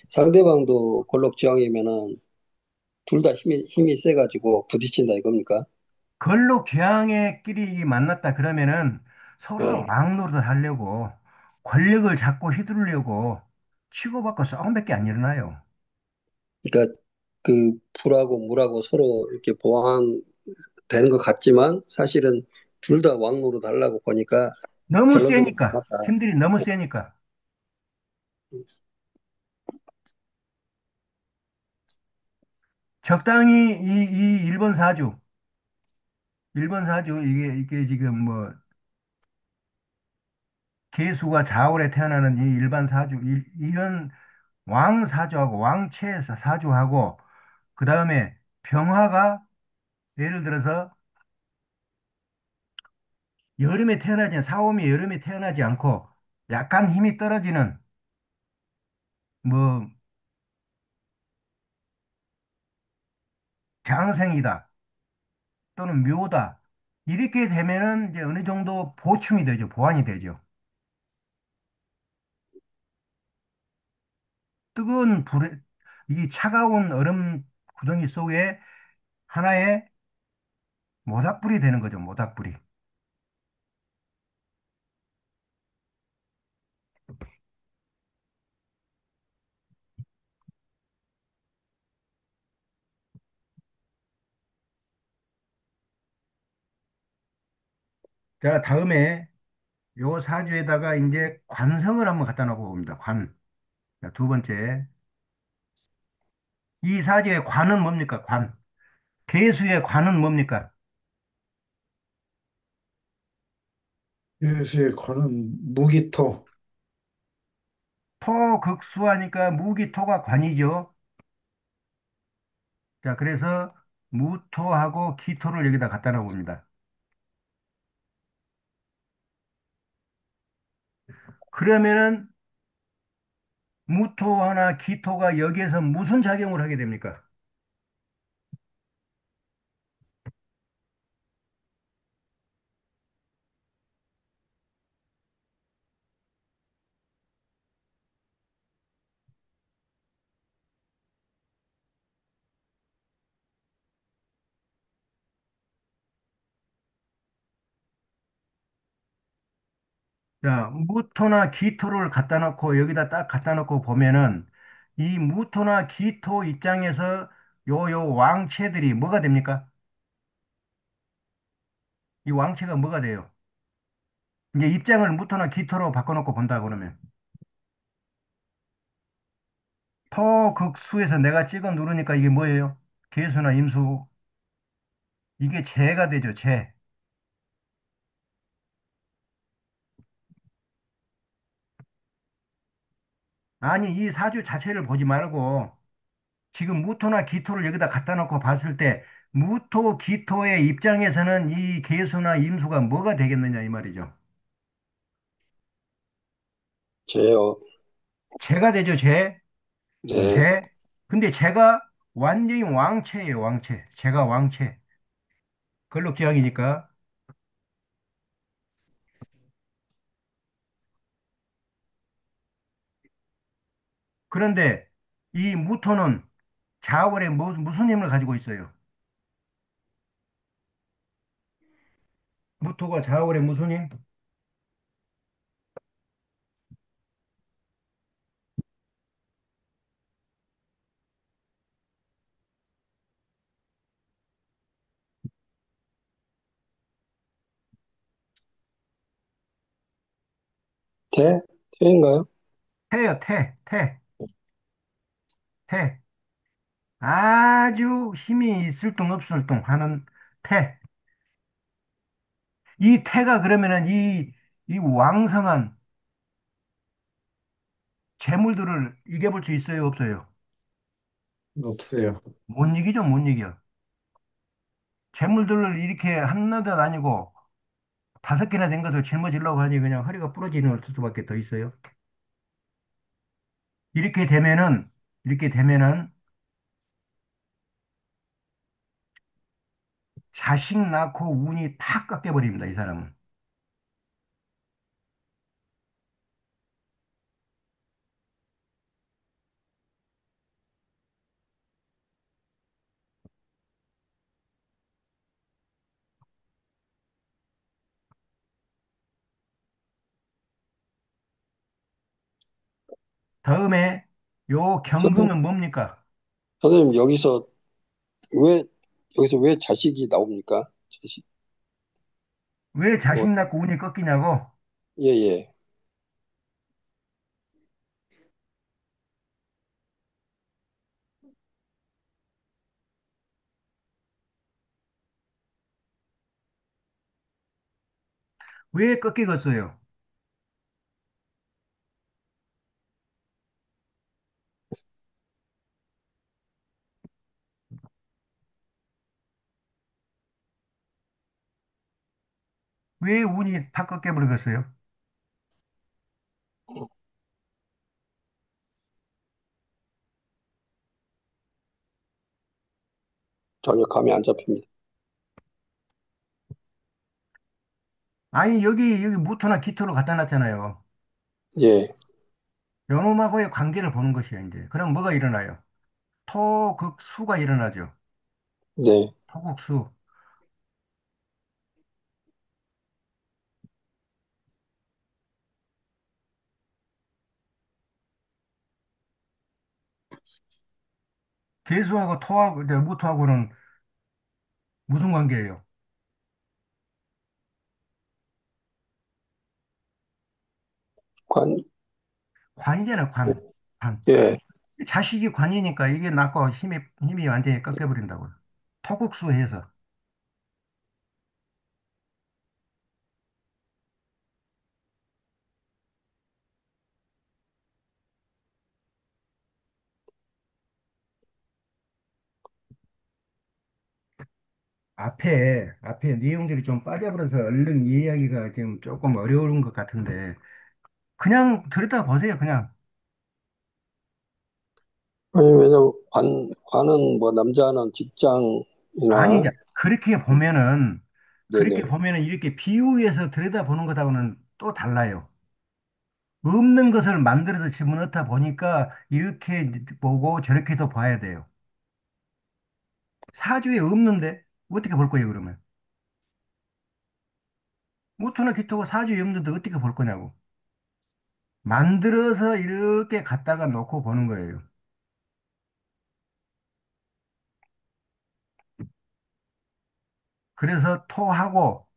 상대방도 권력지왕이면은 둘 다 힘이 세가지고 부딪힌다 이겁니까? 권력주양의끼리 만났다 그러면은 서로 예. 왕노릇을 하려고 권력을 잡고 휘두르려고 치고받고 싸움밖에 안 일어나요. 그러니까 그 불하고 물하고 서로 이렇게 보완되는 것 같지만 사실은 둘 다 왕노로 달라고 보니까 너무 결론적으로 세니까, 맞다. 힘들이 너무 세니까. 적당히 이 일본 사주, 이게 지금 뭐, 개수가 자월에 태어나는 이 일반 사주, 이런 왕 사주하고 왕체 사주하고, 그 다음에 병화가 예를 들어서 여름에 태어나지, 사오미 여름에 태어나지 않고 약간 힘이 떨어지는 뭐, 장생이다 또는 묘다. 이렇게 되면은 이제 어느 정도 보충이 되죠. 보완이 되죠. 뜨거운 불에, 이 차가운 얼음 구덩이 속에 하나의 모닥불이 되는 거죠. 모닥불이. 자, 다음에 요 사주에다가 이제 관성을 한번 갖다 놓고 봅니다. 관. 자, 두 번째. 이 사주의 관은 뭡니까? 관. 개수의 관은 뭡니까? 예수의 관은 무기토. 토 극수하니까 무기토가 관이죠. 자, 그래서 무토하고 기토를 여기다 갖다 놔봅니다. 그러면은 무토나 기토가 여기에서 무슨 작용을 하게 됩니까? 자, 무토나 기토를 갖다 놓고 여기다 딱 갖다 놓고 보면은 이 무토나 기토 입장에서 요 왕체들이 뭐가 됩니까? 이 왕체가 뭐가 돼요? 이제 입장을 무토나 기토로 바꿔놓고 본다 그러면 토극수에서 내가 찍어 누르니까 이게 뭐예요? 개수나 임수 이게 재가 되죠, 재. 아니 이 사주 자체를 보지 말고 지금 무토나 기토를 여기다 갖다 놓고 봤을 때 무토 기토의 입장에서는 이 개수나 임수가 뭐가 되겠느냐 이 말이죠. 제요. 재가 되죠, 재. 제 재. 근데 재가 완전히 왕체예요, 왕체. 재가 왕체. 근록지왕이니까. 그런데 이 무토는 자월에 무슨 힘을 가지고 있어요? 무토가 자월에 무슨 힘? 태? 태인가요? 태요, 태, 태, 태. 아주 힘이 있을 둥 없을 둥 하는 태. 이 태가 그러면은 이 왕성한 재물들을 이겨볼 수 있어요, 없어요? 없어요. 못 이기죠, 못 이겨. 재물들을 이렇게 한나도 아니고 다섯 개나 된 것을 짊어지려고 하니 그냥 허리가 부러지는 수밖에 더 있어요. 이렇게 되면은, 이렇게 되면은 자식 낳고 운이 팍 깎여버립니다, 이 사람은. 다음에 요 선생님, 경금은 뭡니까? 선생님 왜, 여기서 왜 자식이 나옵니까? 자식. 왜 뭐, 자식 낳고 운이 꺾이냐고? 예, 예. 왜 꺾이겠어요? 왜 운이 팍 꺾여버리겠어요? 전혀 감이 안 잡힙니다. 아니, 여기 무토나 기토로 갖다 놨잖아요. 예, 요놈하고의 관계를 보는 것이야, 이제. 그럼 뭐가 일어나요? 토극수가 일어나죠. 네. 토국수. 개수하고 토하고, 이제 무토하고는 무슨 관계예요? 관, 관이잖아, 관. 관. 예. 자식이 관이니까 이게 낳고 힘이 완전히 꺾여버린다고요. 토국수해서. 앞에 내용들이 좀 빠져버려서 얼른 이해하기가 지금 조금 어려운 것 같은데, 그냥 들여다 보세요, 그냥. 아니, 왜냐면 관은 뭐 남자는 아니, 직장이나, 이제 그렇게 네네. 보면은 이렇게 비유해서 들여다 보는 것하고는 또 달라요. 없는 것을 만들어서 집어넣다 보니까 이렇게 보고 저렇게도 봐야 돼요. 사주에 없는데 어떻게 볼 거예요, 그러면? 모토나 기토가 사주에 없는데 어떻게 볼 거냐고. 만들어서 이렇게 갖다가 놓고 보는 거예요. 그래서 토하고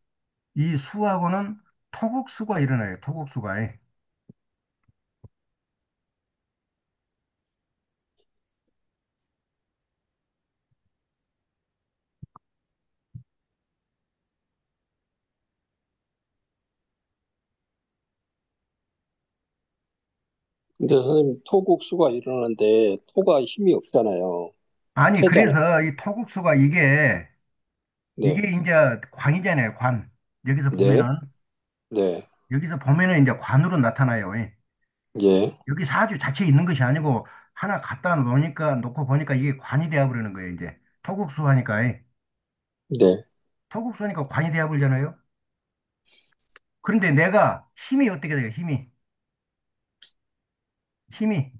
이 수하고는 토국수가 일어나요. 토국수가. 근데 선생님, 토국수가 일어나는데, 토가 힘이 없잖아요. 아니, 태잖아요. 그래서 이 토국수가 이게 네, 이제 관이잖아요. 관. 여기서 네, 보면은 네, 여기서 보면은 이제 관으로 나타나요. 예, 여기 사주 자체에 있는 것이 아니고 하나 갖다 놓고 보니까 이게 관이 되어버리는 거예요, 이제. 토국수 하니까. 네. 토국수 하니까 관이 되어버리잖아요. 그런데 내가 힘이 어떻게 돼요, 힘이? 힘이.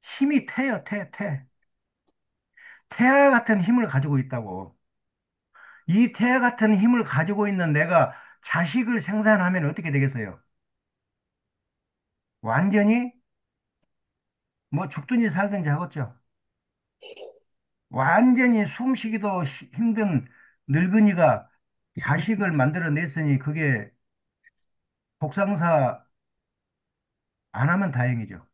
힘이 태요, 태. 태아 같은 힘을 가지고 있다고. 이 태아 같은 힘을 가지고 있는 내가 자식을 생산하면 어떻게 되겠어요? 완전히 뭐 죽든지 살든지 하겠죠. 완전히 숨쉬기도 힘든 늙은이가 자식을 만들어냈으니 그게 복상사 안 하면 다행이죠.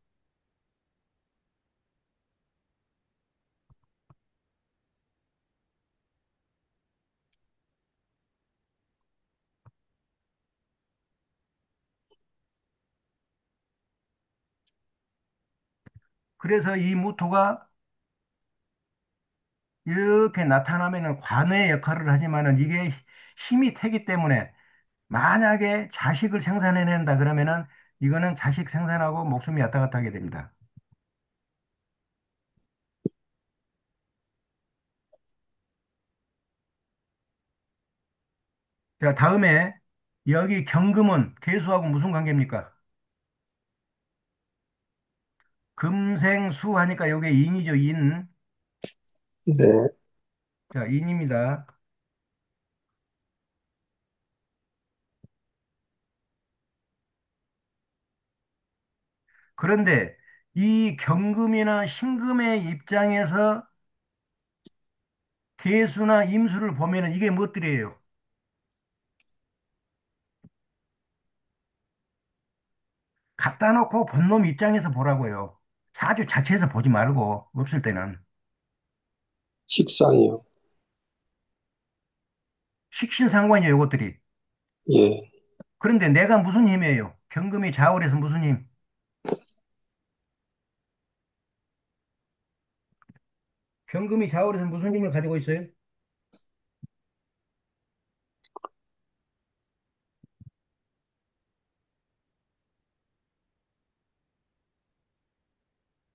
그래서 이 무토가 이렇게 나타나면은 관의 역할을 하지만은 이게 힘이 태기 때문에 만약에 자식을 생산해낸다 그러면은 이거는 자식 생산하고 목숨이 왔다 갔다 하게 됩니다. 자, 다음에 여기 경금은 개수하고 무슨 관계입니까? 금생수 하니까 요게 인이죠, 인. 네. 자, 인입니다. 그런데 이 경금이나 신금의 입장에서 개수나 임수를 보면은 이게 무엇들이에요? 갖다 놓고 본 놈 입장에서 보라고요. 사주 자체에서 보지 말고, 없을 때는. 식상이요. 식신상관이에요, 요것들이. 예. 그런데 내가 무슨 힘이에요? 경금이 좌우에서 무슨 힘? 경금이 좌우에서 무슨 힘을 가지고 있어요?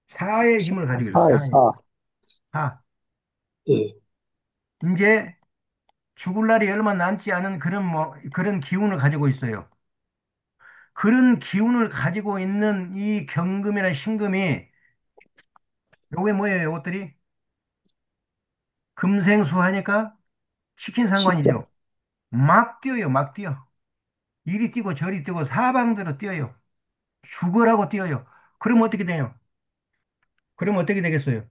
사의 힘을 가지고 있어요, 사에 사의. 사. 사. 예. 이제 죽을 날이 얼마 남지 않은 그런 기운을 가지고 있어요. 그런 기운을 가지고 있는 이 경금이나 신금이 요게 뭐예요, 요것들이? 금생수 하니까 식자. 식신상관이죠. 막 뛰어요, 막 뛰어. 이리 뛰고 저리 뛰고 사방대로 뛰어요. 죽으라고 뛰어요. 그럼 어떻게 돼요? 그럼 어떻게 되겠어요?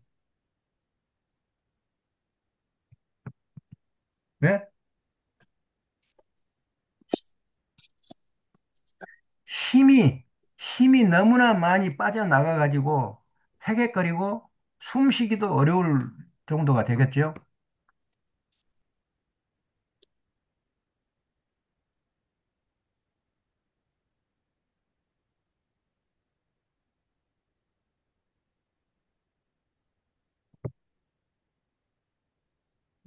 네? 힘이, 힘이 너무나 많이 빠져나가가지고 헤굣거리고 숨쉬기도 어려울 정도가 되겠죠?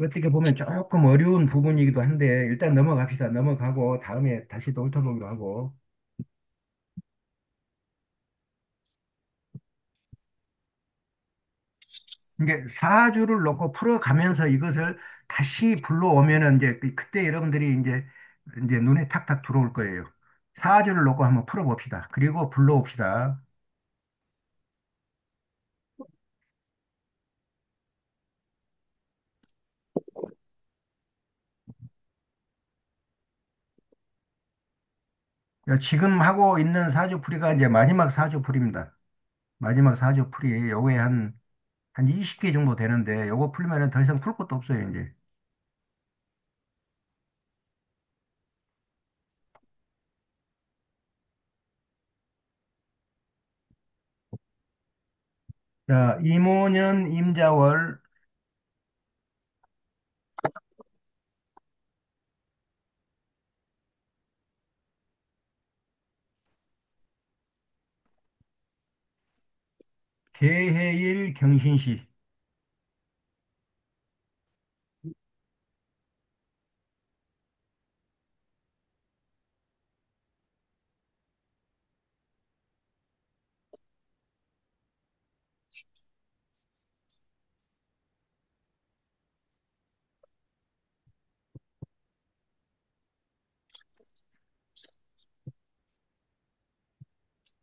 어떻게 보면 조금 어려운 부분이기도 한데 일단 넘어갑시다. 넘어가고 다음에 다시 또 훑어보기로 하고. 이게 사주를 놓고 풀어가면서 이것을 다시 불러오면은 이제 그때 여러분들이 이제 눈에 탁탁 들어올 거예요. 사주를 놓고 한번 풀어봅시다. 그리고 불러옵시다. 지금 하고 있는 사주풀이가 이제 마지막 사주풀이입니다. 마지막 사주풀이 요거에 한 20개 정도 되는데 요거 풀면은 더 이상 풀 것도 없어요, 이제. 자, 이모년 임자월 개해일 경신시.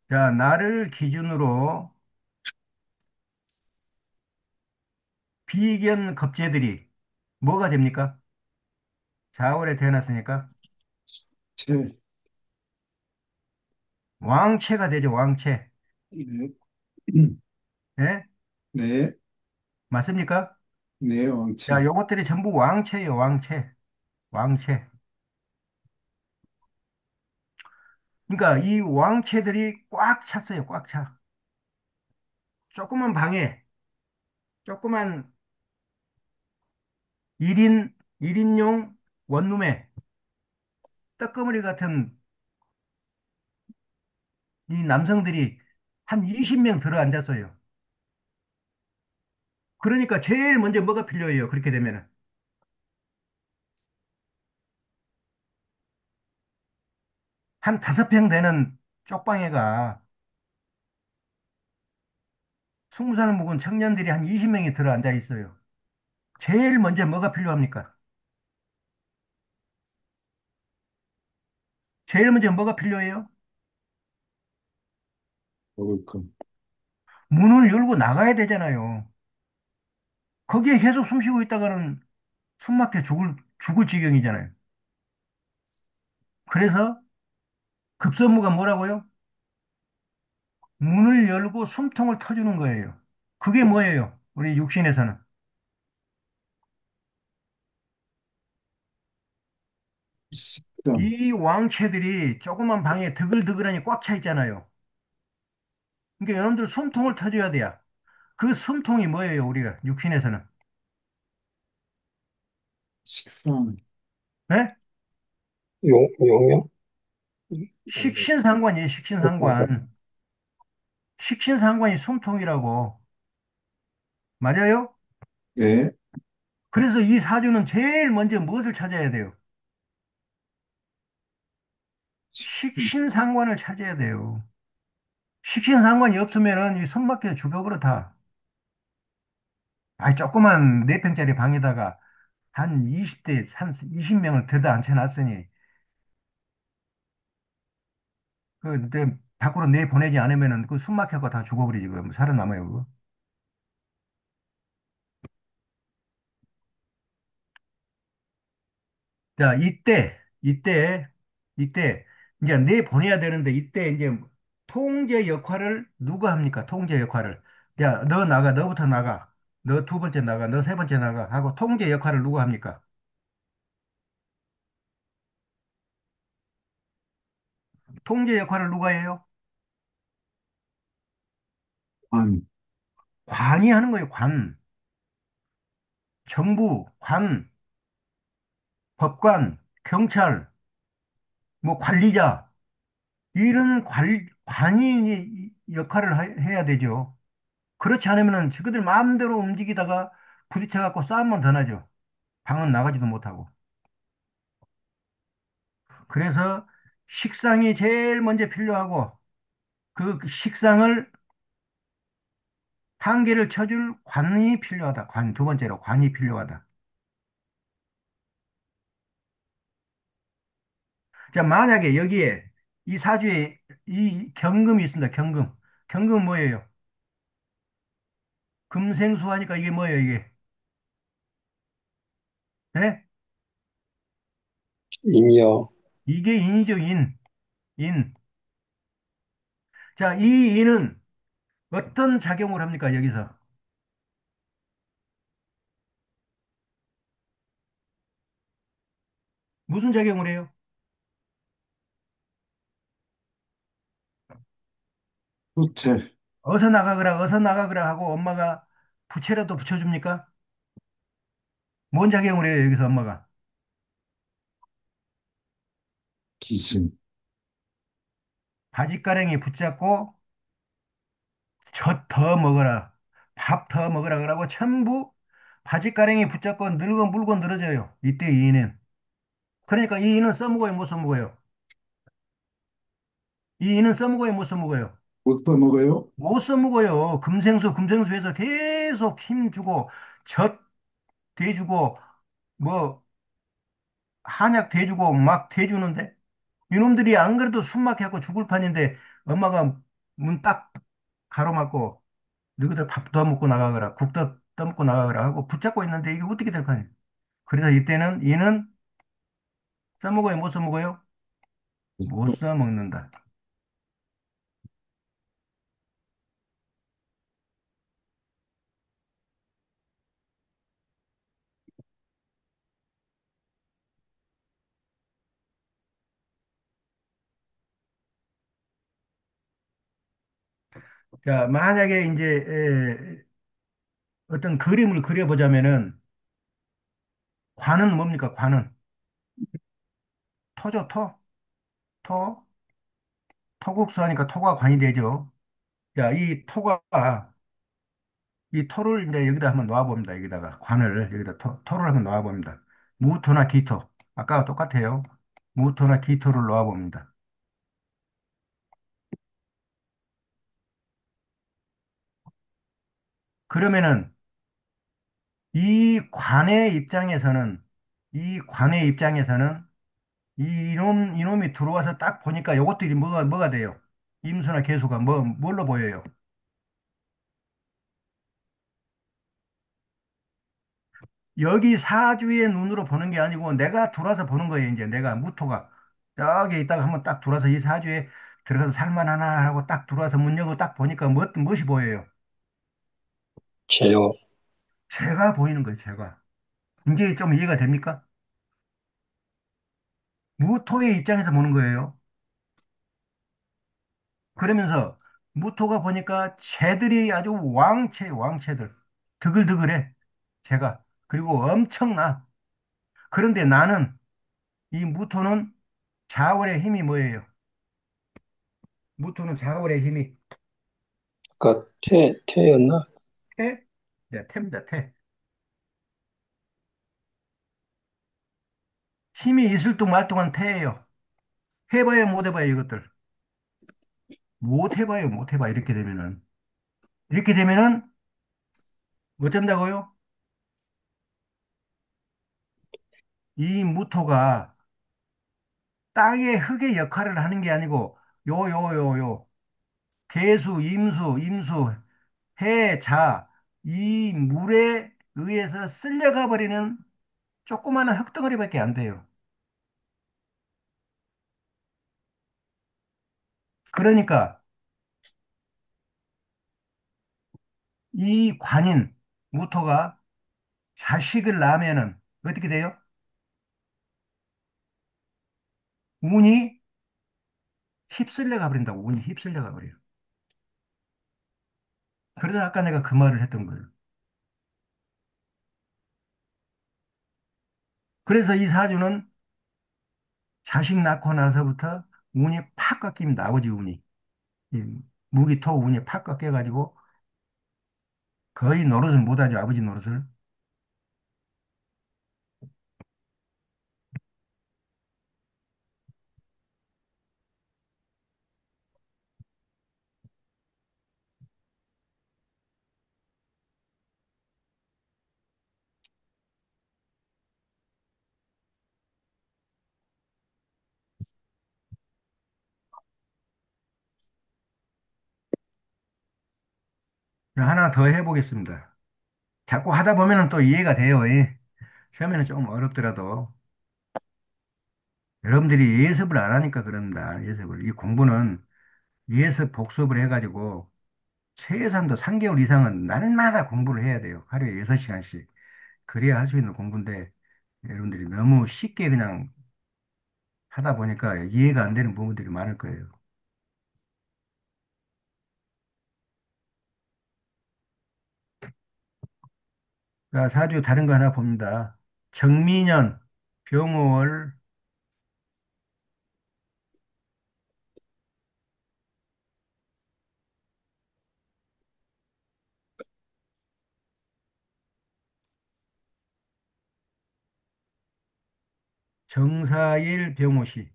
자, 나를 기준으로 비견 겁재들이 뭐가 됩니까? 자월에 태어났으니까 제, 왕체가 되죠, 왕체. 네. 예? 네. 맞습니까? 네, 자, 왕체. 요것들이 전부 왕체예요, 왕체. 왕체. 그러니까 이 왕체들이 꽉 찼어요, 꽉 차. 조그만 방에, 조그만 1인용 원룸에 떡거머리 같은 이 남성들이 한 20명 들어 앉았어요. 그러니까 제일 먼저 뭐가 필요해요, 그렇게 되면은. 한 5평 되는 쪽방에가 20살 묵은 청년들이 한 20명이 들어 앉아 있어요. 제일 먼저 뭐가 필요합니까? 제일 먼저 뭐가 필요해요? 먹을 것. 문을 열고 나가야 되잖아요. 거기에 계속 숨 쉬고 있다가는 숨 막혀 죽을 지경이잖아요. 그래서 급선무가 뭐라고요? 문을 열고 숨통을 터주는 거예요. 그게 뭐예요? 우리 육신에서는. 식당, 이 왕체들이 조그만 방에 드글드글하니 꽉 차 있잖아요. 그러니까 여러분들 숨통을 터줘야 돼요. 그 숨통이 뭐예요, 우리가 육신에서는? 식당, 네? 용요? 식신상관이에요, 식신상관. 식신상관이 숨통이라고. 맞아요? 네, 그래서 이 사주는 제일 먼저 무엇을 찾아야 돼요? 식당, 식신상관을 찾아야 돼요. 식신상관이 없으면은 이 숨막혀 죽어버려 다. 조그만 4평짜리 방에다가 한 20대, 한 20명을 들다 앉혀놨으니 밖으로 내보내지 않으면은 그 숨막혀가 다 죽어버리지. 그 살아남아요. 그거. 자, 이때 이제 내보내야 되는데 이때 이제 통제 역할을 누가 합니까? 통제 역할을. 야, 너 나가, 너부터 나가. 너 두 번째 나가, 너 세 번째 나가 하고 통제 역할을 누가 합니까? 통제 역할을 누가 해요? 관, 관이 하는 거예요, 관. 정부, 관, 법관, 경찰, 뭐 관리자, 이런 관이 역할을 해야 되죠. 그렇지 않으면은 저그들 마음대로 움직이다가 부딪혀갖고 싸움만 더 나죠. 방은 나가지도 못하고. 그래서 식상이 제일 먼저 필요하고 그 식상을 한계를 쳐줄 관이 필요하다. 두 번째로 관이 필요하다. 자, 만약에 여기에 이 사주에 이 경금이 있습니다. 경금. 경금은 뭐예요? 금생수 하니까 이게 뭐예요, 이게? 예? 인이요. 이게 인이죠, 인. 인. 자, 이 인은 어떤 작용을 합니까, 여기서? 무슨 작용을 해요? 호텔, 어서 나가거라 하고 엄마가 부채라도 붙여줍니까? 뭔 작용을 해요, 여기서 엄마가? 기신, 바짓가랭이 붙잡고 젖 더 먹어라, 밥 더 먹어라 그러고 전부 바짓가랭이 붙잡고 늙어 물고 늘어져요. 이때 이인은. 그러니까 이 인은 써먹어요, 못 써먹어요? 이 인은 써먹어요, 못 써먹어요? 못 써먹어요? 못 써먹어요. 금생수에서 계속 힘주고 젖 대주고 뭐 한약 대주고 막 대주는데 이놈들이 안 그래도 숨 막혀갖고 죽을 판인데 엄마가 문 딱 가로막고 너희들 밥 더 먹고 나가거라 국도 떠먹고 나가거라 하고 붙잡고 있는데 이게 어떻게 될 판이에요. 그래서 이때는 이는 써먹어요, 못 써먹어요? 못 써먹는다. 자, 만약에 이제 어떤 그림을 그려보자면은 관은 뭡니까? 관은 토죠, 토. 토. 토국수 하니까 토가 관이 되죠. 자, 이 토를 이제 여기다 한번 놓아봅니다. 여기다가 관을 여기다 토를 한번 놓아봅니다. 무토나 기토. 아까와 똑같아요. 무토나 기토를 놓아봅니다. 그러면은 이 관의 입장에서는 이 관의 입장에서는 이놈이 들어와서 딱 보니까 요것들이 뭐가 돼요? 임수나 개수가 뭘로 보여요? 여기 사주의 눈으로 보는 게 아니고 내가 들어와서 보는 거예요. 이제 내가 무토가 저기 있다가 한번 딱 들어와서 이 사주에 들어가서 살만하나 하고 딱 들어와서 문 열고 딱 보니까 무엇이 보여요? 제요. 제가 보이는 거예요. 제가. 이제 좀 이해가 됩니까? 무토의 입장에서 보는 거예요. 그러면서 무토가 보니까 새들이 아주 왕채들. 드글드글해. 제가. 그리고 엄청나. 그런데 나는 이 무토는 자월의 힘이 뭐예요? 무토는 자월의 힘이 그러니까 태였나? 태? 네, 태입니다. 태. 힘이 있을 둥 말 둥한 태예요. 해봐요, 못 해봐요, 이것들. 못 해봐요, 못 해봐. 이렇게 되면은 어쩐다고요? 이 무토가 땅의 흙의 역할을 하는 게 아니고 요 개수, 임수, 해, 자, 이 물에 의해서 쓸려가 버리는 조그마한 흙덩어리밖에 안 돼요. 그러니까 이 관인 무토가 자식을 낳으면은 어떻게 돼요? 운이 휩쓸려가 버린다고. 운이 휩쓸려가 버려요. 그래서 아까 내가 그 말을 했던 거예요. 그래서 이 사주는 자식 낳고 나서부터 운이 팍 꺾입니다. 아버지 운이. 이 무기토 운이 팍 꺾여가지고 거의 노릇을 못하죠. 아버지 노릇을. 하나 더 해보겠습니다. 자꾸 하다 보면은 또 이해가 돼요. 처음에는 조금 어렵더라도 여러분들이 예습을 안 하니까 그럽니다. 예습을. 이 공부는 예습 복습을 해가지고 최소한도 3개월 이상은 날마다 공부를 해야 돼요. 하루에 6시간씩. 그래야 할 수 있는 공부인데 여러분들이 너무 쉽게 그냥 하다 보니까 이해가 안 되는 부분들이 많을 거예요. 자, 사주 다른 거 하나 봅니다. 정민년, 병월, 정사일, 병호시.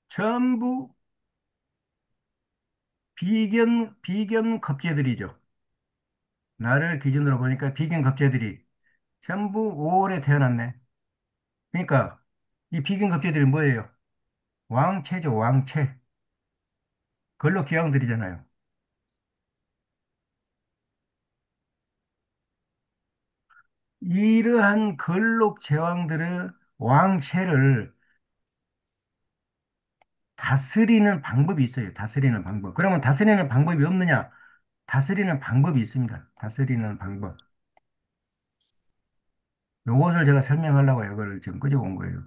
전부 비견 겁재들이죠. 나를 기준으로 보니까 비견 겁재들이 전부 5월에 태어났네. 그러니까 이 비견 겁재들이 뭐예요? 왕체죠, 왕체. 근록기왕들이잖아요. 이러한 근록제왕들의 왕체를 다스리는 방법이 있어요. 다스리는 방법. 그러면 다스리는 방법이 없느냐? 다스리는 방법이 있습니다. 다스리는 방법. 요것을 제가 설명하려고 이거를 지금 끄집어 온 거예요.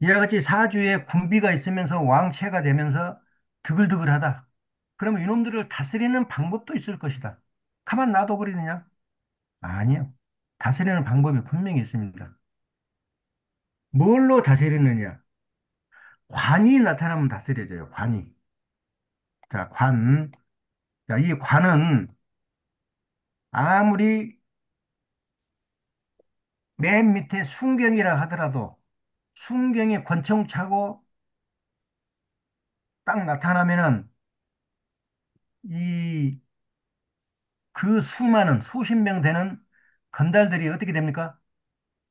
이와 같이 사주에 군비가 있으면서 왕체가 되면서 드글드글하다. 그러면 이놈들을 다스리는 방법도 있을 것이다. 가만 놔둬 버리느냐? 아니요. 다스리는 방법이 분명히 있습니다. 뭘로 다스리느냐? 관이 나타나면 다스려져요. 관이. 자, 관. 자, 이 관은 아무리 맨 밑에 순경이라 하더라도 순경이 권총 차고 딱 나타나면은 이 그 수많은 수십 명 되는 건달들이 어떻게 됩니까?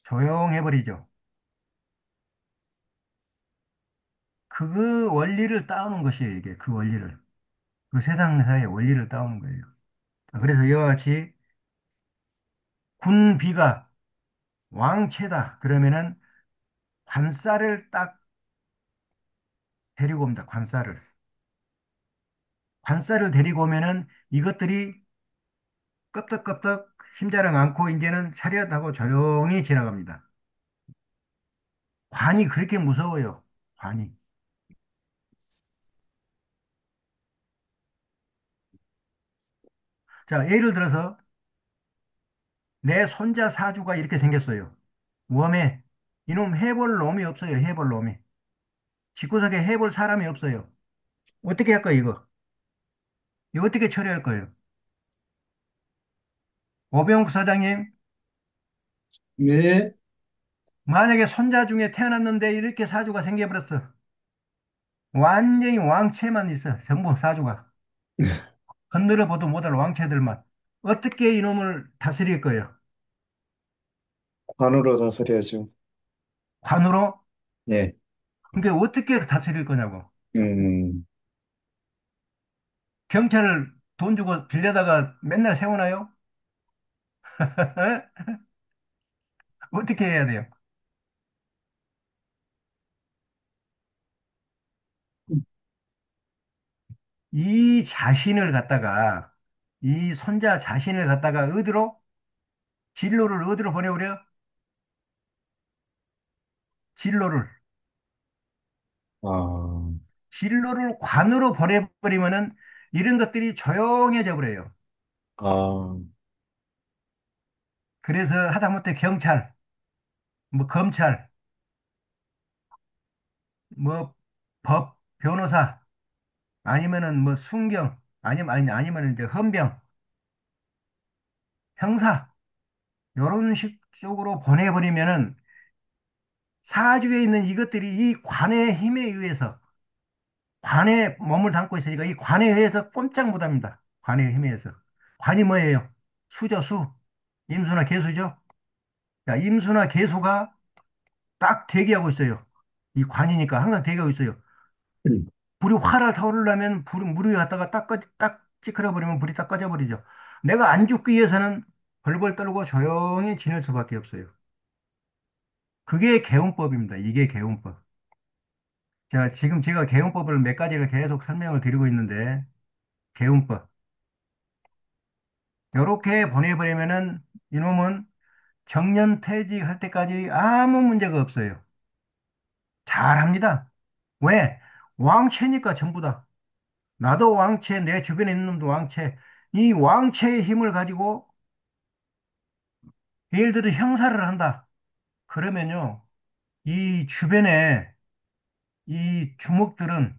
조용해 버리죠. 그 원리를 따오는 것이에요, 이게. 그 원리를. 그 세상사의 원리를 따오는 거예요. 자, 그래서 이와 같이 군비가 왕채다. 그러면은 관살을 딱 데리고 옵니다. 관살을. 관살을 데리고 오면은 이것들이 끄떡끄떡 힘자랑 않고 이제는 차렷하고 조용히 지나갑니다. 관이 그렇게 무서워요. 관이. 자, 예를 들어서 내 손자 사주가 이렇게 생겼어요. 웜에 이놈 해볼 놈이 없어요. 해볼 놈이. 집구석에 해볼 사람이 없어요. 어떻게 할까요, 이거? 이거 어떻게 처리할 거예요? 오병욱 사장님, 네. 만약에 손자 중에 태어났는데 이렇게 사주가 생겨버렸어. 완전히 왕채만 있어. 전부 사주가. 건드려 보도 못할 왕채들만. 어떻게 이놈을 다스릴 거예요? 관으로 다스려야죠. 관으로? 네. 그러니까 어떻게 다스릴 거냐고. 음, 경찰을 돈 주고 빌려다가 맨날 세우나요? 어떻게 해야 돼요? 이 자신을 갖다가, 이 손자 자신을 갖다가 어디로? 진로를 어디로 보내버려? 진로를. 아, 진로를 관으로 보내버리면은 이런 것들이 조용해져 버려요. 아, 그래서 하다못해 경찰, 뭐 검찰, 뭐 법, 변호사, 아니면은 뭐 순경, 아니면은 이제 헌병, 형사, 요런 식 쪽으로 보내버리면은 사주에 있는 이것들이 이 관의 힘에 의해서 관에 몸을 담고 있으니까 이 관에 의해서 꼼짝 못 합니다. 관의 힘에 의해서. 관이 뭐예요? 수죠, 수. 임수나 개수죠? 자, 임수나 개수가 딱 대기하고 있어요. 이 관이니까 항상 대기하고 있어요. 음, 불이 활활 타오르려면 물 위에 갔다가 딱 찌그러버리면 불이 딱 꺼져버리죠. 내가 안 죽기 위해서는 벌벌 떨고 조용히 지낼 수밖에 없어요. 그게 개운법입니다. 이게 개운법. 자, 지금 제가 개운법을 몇 가지를 계속 설명을 드리고 있는데, 개운법. 요렇게 보내버리면은 이놈은 정년퇴직할 때까지 아무 문제가 없어요. 잘합니다. 왜? 왕채니까 전부 다. 나도 왕채, 내 주변에 있는 놈도 왕채. 이 왕채의 힘을 가지고 예를 들어 형사를 한다. 그러면요, 이 주변에 이 주먹들은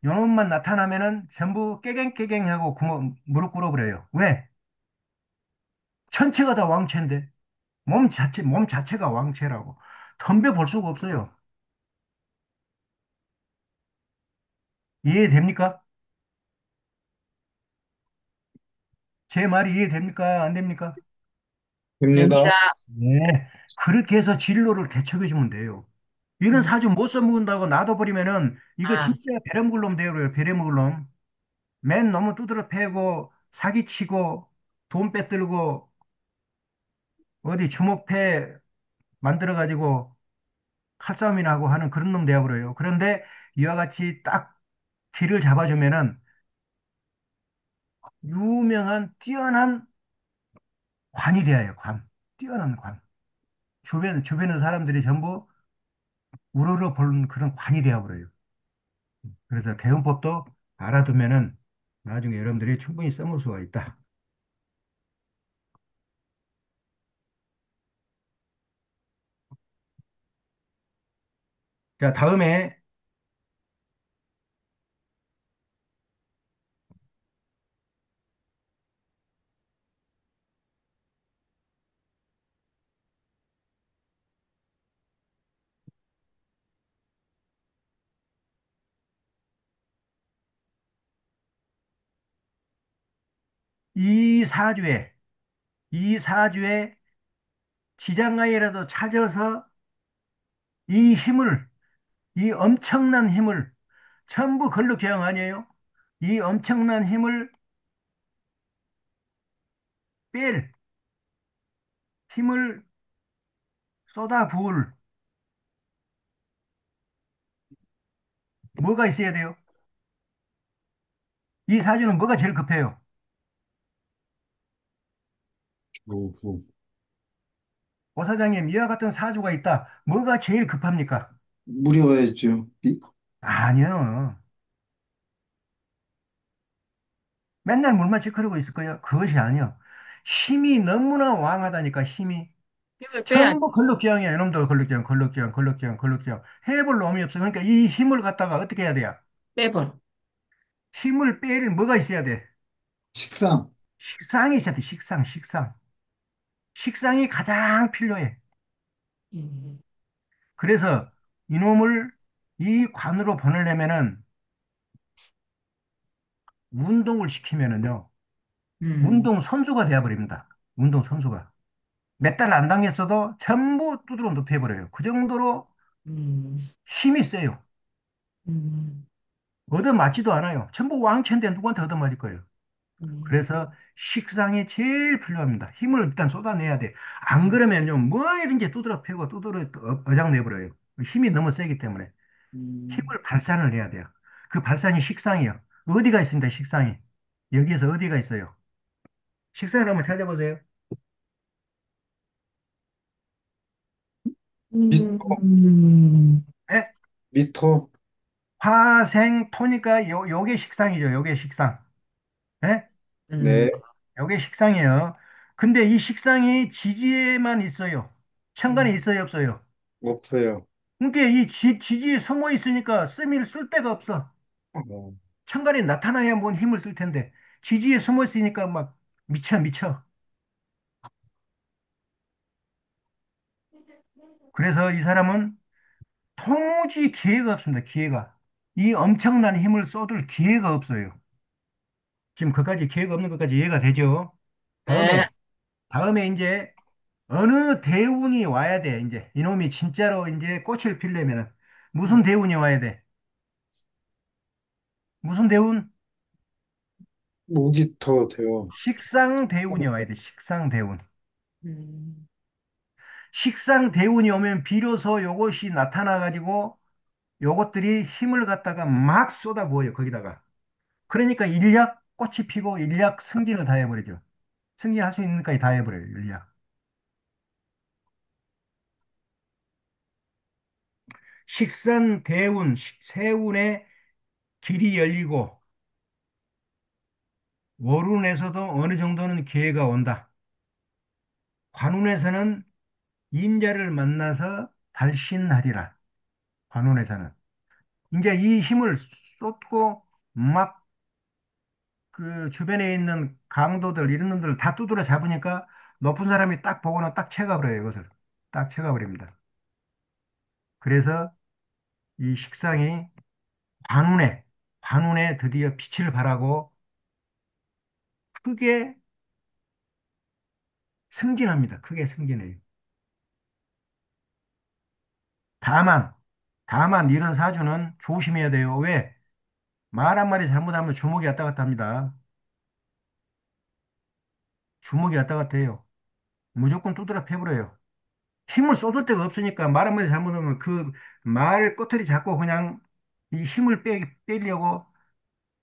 요놈만 나타나면은 전부 깨갱깨갱하고 무릎 꿇어버려요. 왜? 전체가 다 왕채인데. 몸 자체가 왕채라고. 덤벼볼 수가 없어요. 이해됩니까? 제 말이 이해됩니까? 안 됩니까? 됩니다. 됩니다. 네. 그렇게 해서 진로를 개척해주면 돼요. 이런 음. 사주 못 써먹는다고 놔둬버리면은 이거 아, 진짜 배려먹을 놈 되어버려요. 배려먹을 놈. 맨 너무 두드러 패고 사기치고 돈 빼들고 어디 주먹패 만들어가지고 칼싸움이나 하고 하는 그런 놈 되어버려요. 그런데 이와 같이 딱 길을 잡아주면은 유명한 뛰어난 관이 되어요. 관. 뛰어난 관. 주변의 사람들이 전부 우러러 보는 그런 관이 되어버려요. 그래서 개헌법도 알아두면은 나중에 여러분들이 충분히 써볼 수가 있다. 자, 다음에 이 사주에, 이 사주에 지장아이라도 찾아서 이 힘을, 이 엄청난 힘을, 전부 근력제왕 아니에요? 이 엄청난 힘을 뺄, 힘을 쏟아부을 뭐가 있어야 돼요? 이 사주는 뭐가 제일 급해요? 오후. 오 사장님, 이와 같은 사주가 있다. 뭐가 제일 급합니까? 무료해죠. 아니요. 맨날 물만 지크르고 있을 거예요. 그것이 아니요. 힘이 너무나 왕하다니까, 힘이. 힘을 빼야지. 전부 근력제왕이야. 이놈도 근력제왕, 근력제왕, 근력제왕, 근력제왕. 해볼 놈이 없어. 그러니까 이 힘을 갖다가 어떻게 해야 돼요? 빼볼. 힘을 뺄 뭐가 있어야 돼? 식상. 식상이 있어야 돼. 식상, 식상. 식상이 가장 필요해. 음, 그래서 이놈을 이 관으로 보내려면은 운동을 시키면은요. 음, 운동 선수가 되어버립니다. 운동 선수가. 몇 달 안 당했어도 전부 두드러 눕혀버려요. 그 정도로 음, 힘이 세요. 음, 얻어맞지도 않아요. 전부 왕체인데 누구한테 얻어맞을 거예요. 음, 그래서 식상이 제일 필요합니다. 힘을 일단 쏟아내야 돼. 안 그러면요, 뭐든지 두드러 패고 두드러 어장내버려요. 힘이 너무 세기 때문에. 음, 힘을 발산을 해야 돼요. 그 발산이 식상이요. 어디가 있습니다, 식상이. 여기에서 어디가 있어요? 식상을 한번 찾아보세요. 미, 예? 미토. 화생토니까 요게 식상이죠. 요게 식상. 예? 음, 네. 요게 식상이에요. 근데 이 식상이 지지에만 있어요. 천간에 음, 있어요, 없어요? 없어요. 그러니까 이 지지에 숨어 있으니까 쓸쓸 데가 없어. 어, 천간에 나타나야 뭔 힘을 쓸 텐데 지지에 숨어 있으니까 막 미쳐 미쳐. 그래서 이 사람은 도무지 기회가 없습니다. 기회가. 이 엄청난 힘을 쏟을 기회가 없어요. 지금 그까지 기회가 없는 것까지 이해가 되죠? 네. 다음에 이제 어느 대운이 와야 돼. 이제 이놈이 진짜로 이제 꽃을 피려면은 무슨 대운이 와야 돼? 무슨 대운? 무기토 되어. 식상 대운이 와야 돼. 식상 대운. 음, 식상 대운이 오면 비로소 요것이 나타나 가지고 요것들이 힘을 갖다가 막 쏟아부어요. 거기다가. 그러니까 일약 꽃이 피고 일약 승진을 다 해버리죠. 승진할 수 있는 것까지 다 해버려요. 일약. 식상 대운, 세운의 길이 열리고 월운에서도 어느 정도는 기회가 온다. 관운에서는 임자를 만나서 발신하리라. 관운에서는. 이제 이 힘을 쏟고 막 그 주변에 있는 강도들 이런 놈들 다 두드려 잡으니까 높은 사람이 딱 보고는 딱 채가버려요. 이것을. 딱 채가버립니다. 그래서 이 식상이 관운에, 관운에 드디어 빛을 발하고 크게 승진합니다. 크게 승진해요. 다만, 다만 이런 사주는 조심해야 돼요. 왜? 말 한마디 잘못하면 주먹이 왔다 갔다 합니다. 주먹이 왔다 갔다 해요. 무조건 두드려 패버려요. 힘을 쏟을 데가 없으니까 말 한마디 잘못하면 그 말 꼬투리 잡고 그냥 이 힘을 빼려고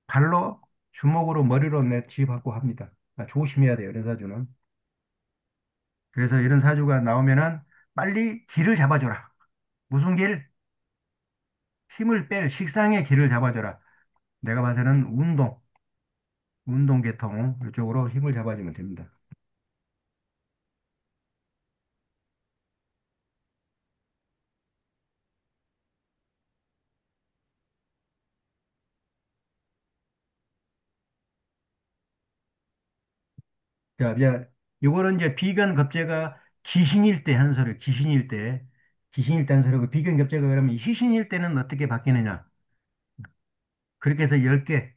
발로, 주먹으로, 머리로 내쥐받고 합니다. 그러니까 조심해야 돼요. 이런 사주는. 그래서 이런 사주가 나오면은 빨리 길을 잡아줘라. 무슨 길? 힘을 뺄 식상의 길을 잡아줘라. 내가 봐서는 운동 계통 이쪽으로 힘을 잡아주면 됩니다. 자, 이제 이거는 이제 비견 겁재가 기신일 때 한 소리, 기신일 때 한 소리고 비견 겁재가 그러면 희신일 때는 어떻게 바뀌느냐? 그렇게 해서 10개,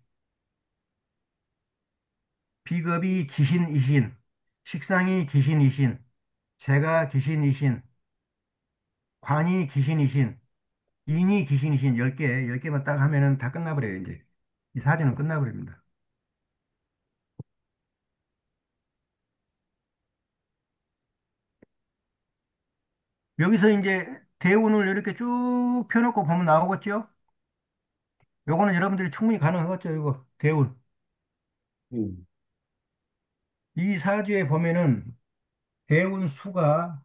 비겁이 귀신이신, 식상이 귀신이신, 재가 귀신이신, 관이 귀신이신, 인이 귀신이신 10개, 10개만 딱 하면은 다 끝나버려요, 이제. 이 사주는 끝나버립니다. 여기서 이제 대운을 이렇게 쭉 펴놓고 보면 나오겠죠? 요거는 여러분들이 충분히 가능하겠죠, 이거. 대운. 음, 이 사주에 보면은 대운 수가,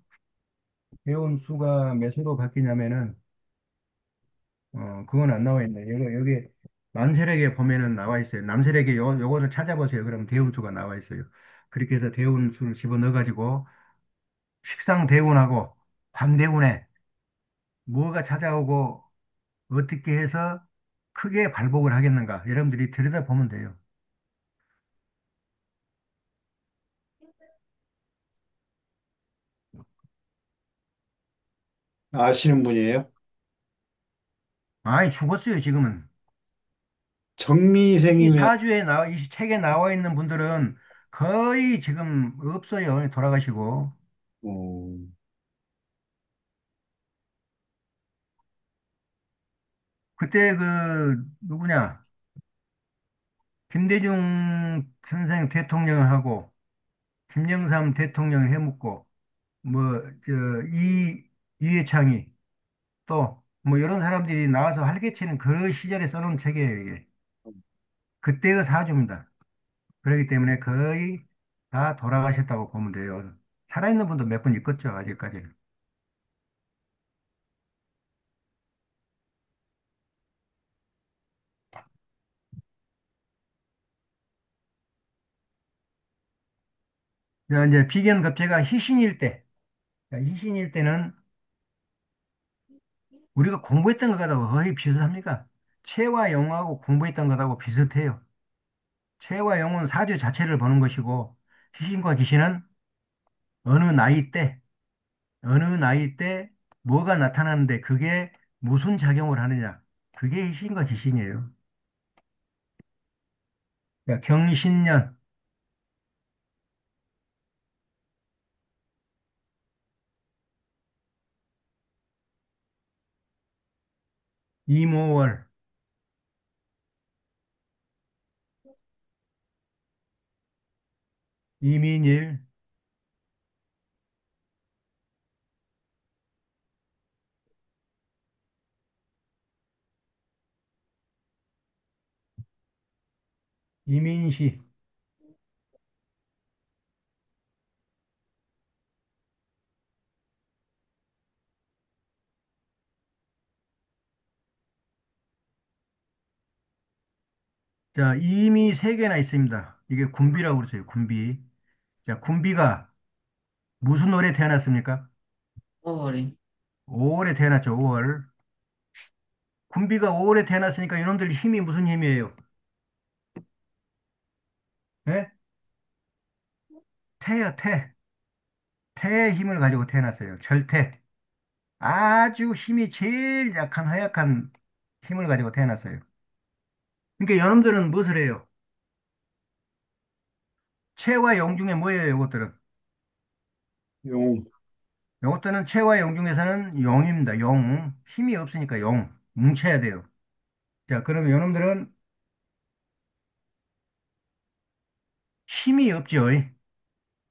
대운 수가 몇으로 바뀌냐면은, 그건 안 나와 있네. 여기 남세력에 보면은 나와 있어요. 남세력에 요거를 찾아보세요. 그러면 대운수가 나와 있어요. 그렇게 해서 대운수를 집어넣어가지고 식상 대운하고 관대운에 뭐가 찾아오고 어떻게 해서 크게 발복을 하겠는가. 여러분들이 들여다보면 돼요. 아시는 분이에요? 아이, 죽었어요, 지금은. 이 정미생이면, 이 책에 나와 있는 분들은 거의 지금 없어요. 돌아가시고. 어, 그때 누구냐. 김대중 선생 대통령하고 김영삼 대통령을 해묻고, 뭐, 이회창이 또, 뭐, 이런 사람들이 나와서 활개치는 그 시절에 써놓은 책이에요, 이게. 그때가 사주입니다. 그렇기 때문에 거의 다 돌아가셨다고 보면 돼요. 살아있는 분도 몇 분 있겠죠, 아직까지는. 자, 이제 비견급제가 희신일 때, 자, 희신일 때는 우리가 공부했던 것하고 거의 비슷합니까? 체와 영하고 공부했던 것하고 비슷해요. 체와 영은 사주 자체를 보는 것이고, 희신과 귀신은 어느 나이 때, 어느 나이 때 뭐가 나타나는데 그게 무슨 작용을 하느냐. 그게 희신과 귀신이에요. 자, 경신년, 이모월, 이민일, 이민시. 자, 임이 세 개나 있습니다. 이게 군비라고 그러세요. 군비. 자, 군비가 무슨 월에 태어났습니까? 5월에. 5월에 태어났죠. 5월. 군비가 5월에 태어났으니까 이놈들 힘이 무슨 힘이에요? 예? 태요, 태. 태의 힘을 가지고 태어났어요. 절태. 아주 힘이 제일 약한 허약한 힘을 가지고 태어났어요. 그러니까 여러분들은 무엇을 해요? 채와 영 중에 뭐예요, 이것들은? 용, 이것들은 채와 영 중에서는 영입니다. 영. 힘이 없으니까 영. 뭉쳐야 돼요. 자, 그러면 여러분들은 힘이 없죠.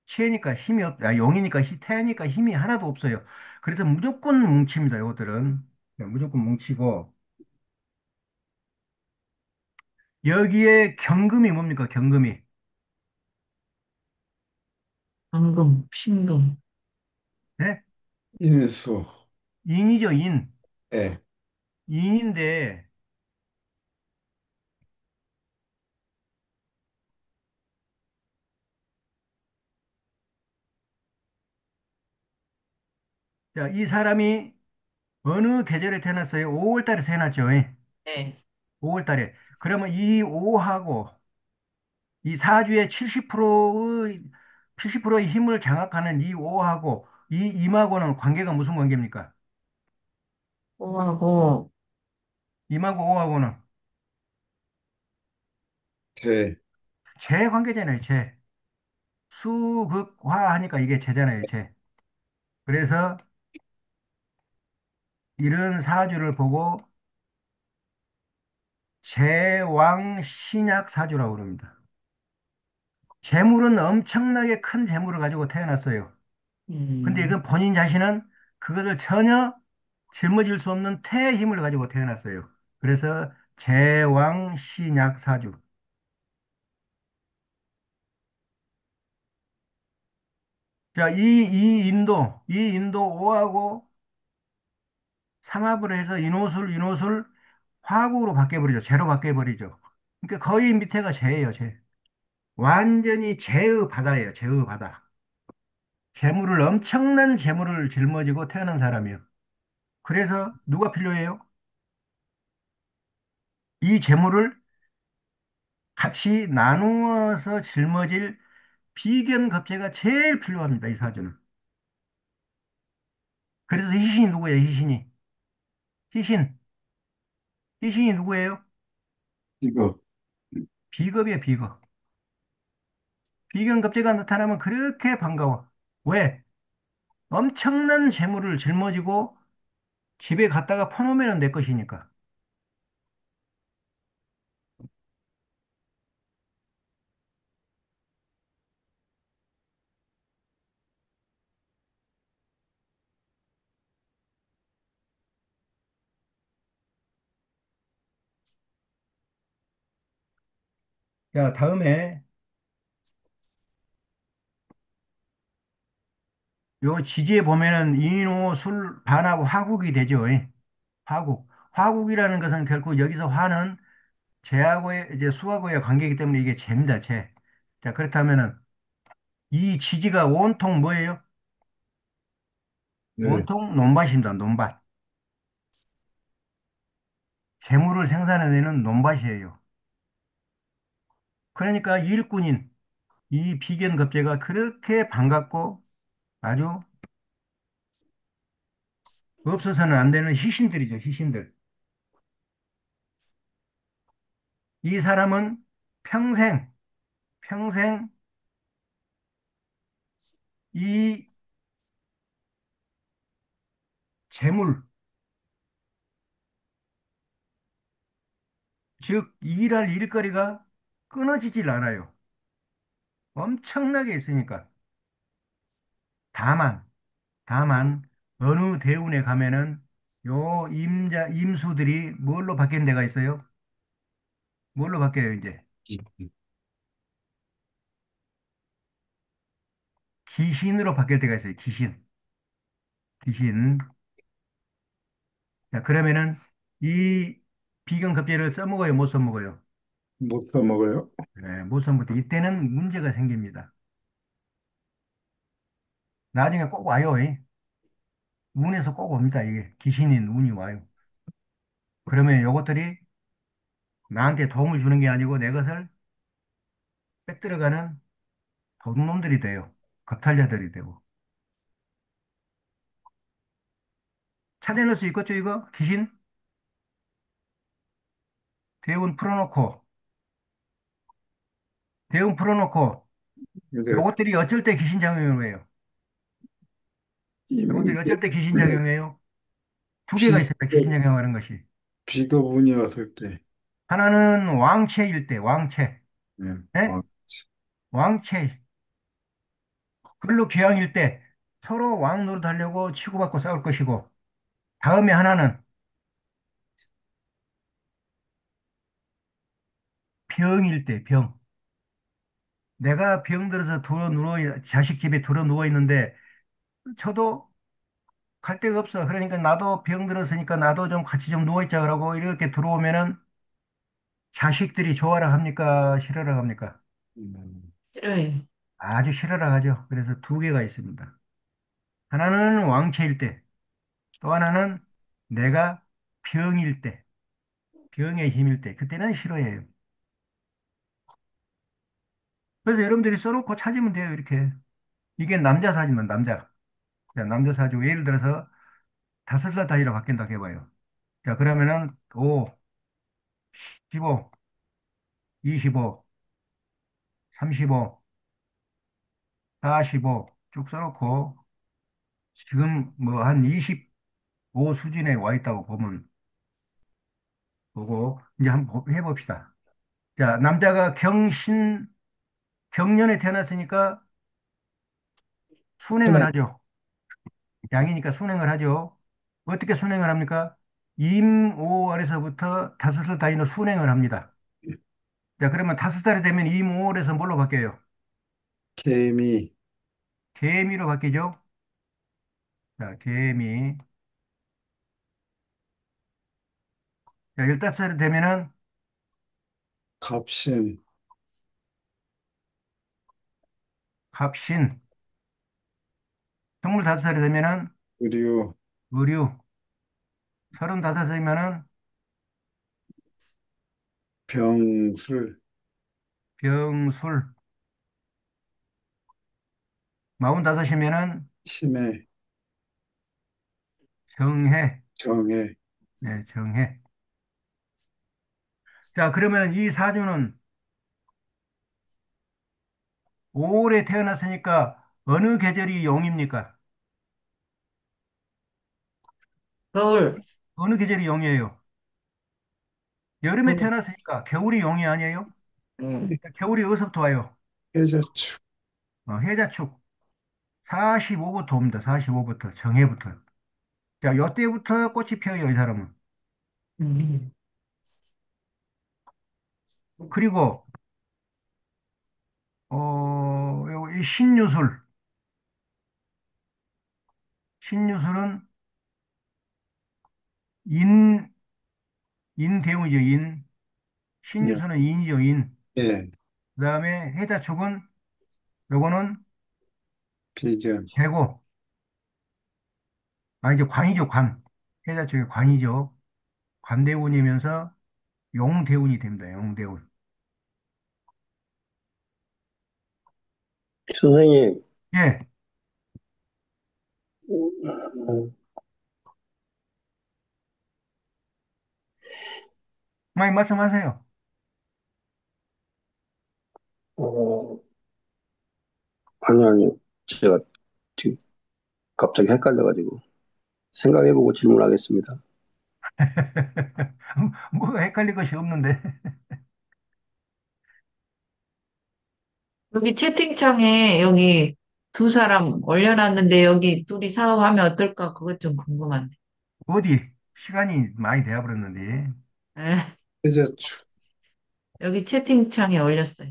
채니까 힘이 영이니까, 태니까 힘이 하나도 없어요. 그래서 무조건 뭉칩니다, 이것들은. 자, 무조건 뭉치고. 여기에 경금이 뭡니까, 경금이? 황금, 신금. 네? 인수, 인이죠, 인. 예, 인인데, 자, 이 사람이 어느 계절에 태어났어요? 5월 달에 태어났죠. 네. 5월 달에. 그러면 이 5하고 이 사주의 70%의 힘을 장악하는 이 5하고 이 임하고는 관계가 무슨 관계입니까? 오하고, 임하고 5하고는 재, 재 관계잖아요, 재. 수극화 하니까 이게 재잖아요, 재. 그래서 이런 사주를 보고 제왕신약 사주라고 그럽니다. 재물은 엄청나게 큰 재물을 가지고 태어났어요. 근데 음, 이건 본인 자신은 그것을 전혀 짊어질 수 없는 태의 힘을 가지고 태어났어요. 그래서 제왕신약 사주. 자, 이 인도 5하고 삼합을 해서 인호술 화국으로 바뀌어버리죠. 재로 바뀌어버리죠. 그러니까 거의 밑에가 재예요, 재. 완전히 재의 바다예요, 재의 바다. 엄청난 재물을 짊어지고 태어난 사람이에요. 그래서 누가 필요해요? 이 재물을 같이 나누어서 짊어질 비견급제가 제일 필요합니다, 이 사주는. 그래서 희신이 누구예요, 희신이? 희신. 희신이 누구예요? 이거, 비겁이에요, 비겁. 비견급제가 나타나면 그렇게 반가워. 왜? 엄청난 재물을 짊어지고 집에 갔다가 퍼놓으면 내 것이니까. 자, 다음에 요 지지에 보면은 인호, 술, 반하고 화국이 되죠. 예. 화국. 화국이라는 것은 결국 여기서 화는 재하고의 이제 수하고의 관계이기 때문에 이게 재입니다, 재. 자, 그렇다면은 이 지지가 온통 뭐예요? 네, 온통 논밭입니다, 논밭. 재물을 생산해내는 논밭이에요. 그러니까 일꾼인 이 비견급제가 그렇게 반갑고 아주 없어서는 안 되는 희신들이죠, 희신들. 이 사람은 평생 이 재물, 즉 일할 일거리가 끊어지질 않아요. 엄청나게 있으니까. 다만, 다만 어느 대운에 가면은 요 임수들이 뭘로 바뀌는 데가 있어요? 뭘로 바뀌어요, 이제? 귀신으로 바뀔 때가 있어요, 귀신. 귀신. 자, 그러면은 이 비경급제를 써먹어요, 못 써먹어요? 못 써먹어요. 네, 못 써먹을 때 이때는 문제가 생깁니다. 나중에 꼭 와요. 운에서 꼭 옵니다. 이게 귀신인 운이 와요. 그러면 요것들이 나한테 도움을 주는 게 아니고 내 것을 뺏들어가는 도둑놈들이 돼요. 겁탈자들이 되고. 찾아낼 수 있겠죠, 이거? 귀신? 대운 풀어놓고, 대운 풀어놓고, 근데, 요것들이 어쩔 때 귀신 작용을 해요. 요것들이 이게, 어쩔 때 귀신 작용해요? 두 개가 비, 있습니다. 귀신 작용하는 것이. 비가 운이 왔을 때, 하나는 왕체일 때, 왕체. 네, 예? 어, 왕체. 근로 귀양일 때 서로 왕 노릇하려고 치고받고 싸울 것이고, 다음에 하나는 병일 때, 병. 내가 병들어서 자식 집에 들어 누워 있는데, 저도 갈 데가 없어. 그러니까 나도 병들었으니까 나도 좀 같이 좀 누워 있자 그러고 이렇게 들어오면은 자식들이 좋아라 합니까? 싫어라 합니까? 음, 싫어요. 아주 싫어라 하죠. 그래서 두 개가 있습니다. 하나는 왕체일 때, 또 하나는 내가 병일 때, 병의 힘일 때, 그때는 싫어해요. 그래서 여러분들이 써놓고 찾으면 돼요, 이렇게. 이게 남자 사주면 남자. 자, 남자 사주. 예를 들어서 5살 단위로 바뀐다고 해봐요. 자, 그러면은 5, 15, 25, 35, 45 쭉 써놓고 지금 뭐 한 25 수준에 와 있다고 보면 보고 이제 한번 해봅시다. 자, 남자가 경년에 태어났으니까 순행을 순행, 하죠. 양이니까 순행을 하죠. 어떻게 순행을 합니까? 임, 오, 월에서부터 5살 단위로 순행을 합니다. 자, 그러면 5살이 되면 임, 오, 월에서 뭘로 바뀌어요? 개미, 개미로 바뀌죠. 자, 개미. 자, 15살이 되면은 갑신, 갑신. 25살이 되면은 의류, 의류. 35살이면은 병술, 병술. 45이면은 심해, 정해. 정해, 네, 정해. 자, 그러면 이 사주는 5월에 태어났으니까 어느 계절이 용입니까? 겨울. 어느 계절이 용이에요? 여름에 겨울. 태어났으니까 겨울이 용이 아니에요? 음. 겨울이 어디서부터 와요? 해자축, 해자축 45부터 옵니다. 45부터 정해부터. 자, 요때부터 꽃이 피어요, 이 사람은. 음. 그리고 이 신유술은 인 인대운이죠, 인. 예, 신유술은 인이죠, 인. 예, 그다음에 해자축은 요거는 비견, 재고. 이제 관이죠, 관. 해자축의 관이죠. 관대운이면서 용대운이 됩니다, 용대운. 선생님, 예, 음, 많이 말씀하세요. 어, 아니, 제가 지금 갑자기 헷갈려가지고 생각해보고 질문하겠습니다. 뭐가 헷갈릴 것이 없는데. 여기 채팅창에 여기 두 사람 올려놨는데 여기 둘이 사업하면 어떨까? 그것 좀 궁금한데. 어디? 시간이 많이 되어버렸는데. 에, 해자축, 여기 채팅창에 올렸어요.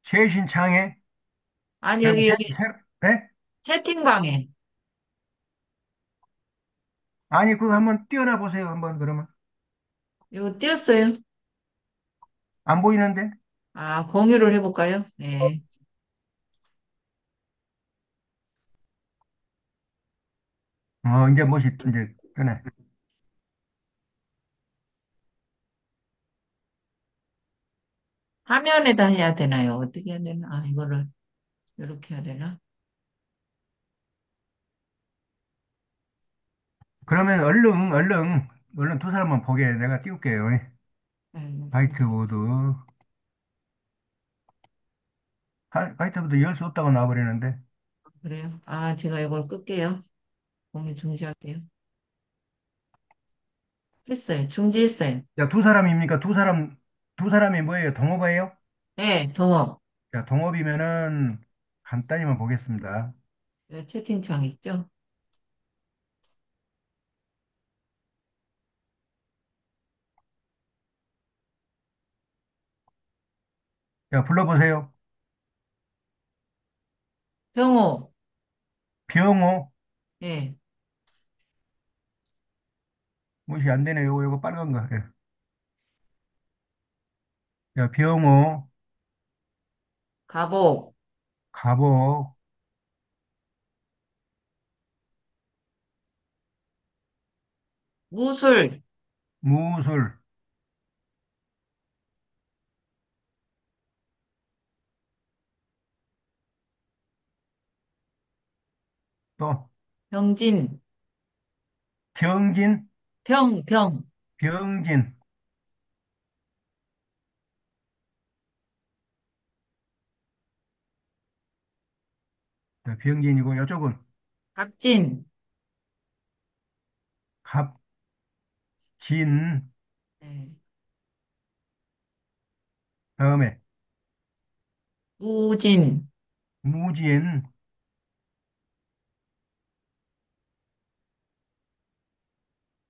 최신창에, 아니, 그리고 여기 네? 채팅방에. 아니, 그거 한번 띄워놔 보세요. 한번 그러면. 이거 띄었어요. 안 보이는데? 아, 공유를 해볼까요? 네. 이제 뭐지, 이제, 그네. 화면에다 해야 되나요? 어떻게 해야 되나? 아, 이거를 이렇게 해야 되나? 그러면 얼른 두 사람만 보게 내가 띄울게요. 화이트보드. 화이트보드 열 수 없다고 나와버리는데. 그래요? 아, 제가 이걸 끌게요. 공유 중지할게요. 했어요. 중지했어요. 자, 두 사람입니까? 두 사람이 뭐예요? 동업이에요? 네, 동호. 자, 동업이면은 간단히만 보겠습니다. 여기 채팅창 있죠? 자, 불러보세요. 병호. 병호. 예. 무시 안 되네. 요거 빨간 거. 예. 자, 병호, 가복. 갑오, 무술. 무술, 또 병진. 경진, 병. 병진, 자, 병진이고, 이쪽은 갑진, 갑진, 네. 다음에 무진, 무진,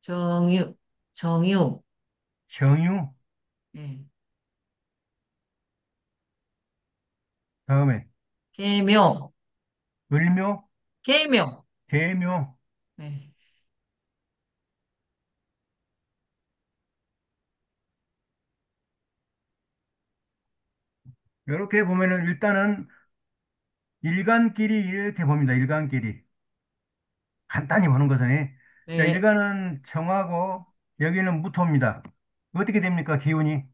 정유, 정유, 정유, 네. 다음에 계묘, 을묘, 계묘, 계묘. 네. 이렇게 보면은 일단은 일간끼리 이렇게 봅니다. 일간끼리. 간단히 보는 것은. 자, 네. 일간은 정하고 여기는 무토입니다. 어떻게 됩니까? 기운이.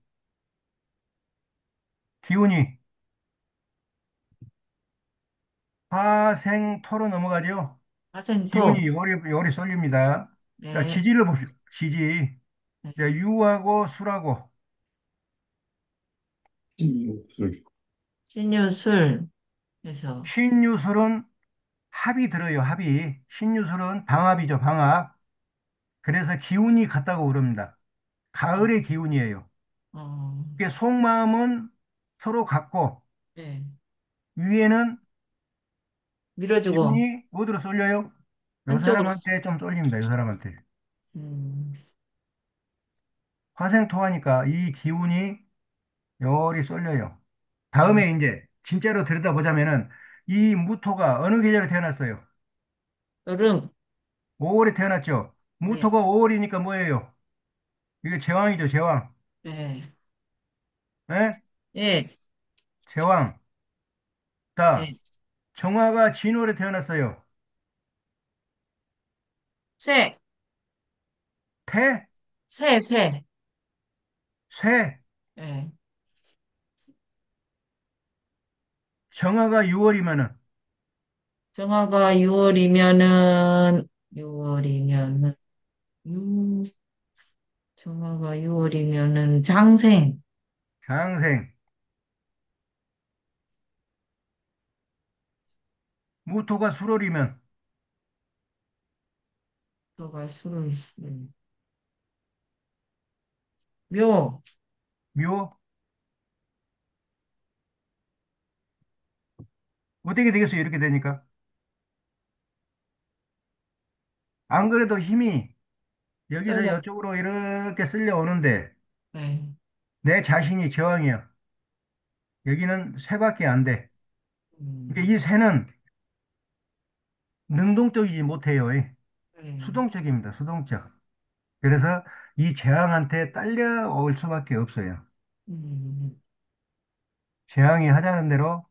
기운이 화생토로 넘어가죠. 기운이 화생토, 요리 쏠립니다. 자, 네. 지지를 봅시다. 지지. 네. 자, 유하고 수라고. 신유술. 신유술, 해서, 신유술은 합이 들어요. 합이. 신유술은 방합이죠. 방합. 그래서 기운이 같다고 그럽니다. 어, 가을의 기운이에요. 어, 이게 속마음은 서로 같고 네. 위에는 밀어주고, 기운이 어디로 쏠려요? 요 한쪽으로, 사람한테 좀 쏠립니다. 요 사람한테. 음, 화생토하니까 이 기운이 열이 쏠려요. 음, 다음에 이제 진짜로 들여다보자면은 이 무토가 어느 계절에 태어났어요? 여름, 5월에 태어났죠. 네. 무토가 5월이니까 뭐예요? 이게 제왕이죠, 제왕. 네. 예? 예, 제왕. 네. 자, 정화가 진월에 태어났어요. 새, 태? 새. 쇠. 예. 정화가 6월이면은 정화가 6월이면은, 정화가 6월이면은 장생, 장생. 무토가 수월이면 너가 묘, 묘. 어떻게 되겠어요? 이렇게 되니까. 안 그래도 힘이 썰려. 여기서 이쪽으로 이렇게 쓸려 오는데 예. 내 자신이 제왕이야. 여기는 새밖에 안 돼. 그러니까 음, 이 새는 능동적이지 못해요. 예. 수동적입니다. 수동적. 그래서 이 재앙한테 딸려올 수밖에 없어요. 음, 재앙이 하자는 대로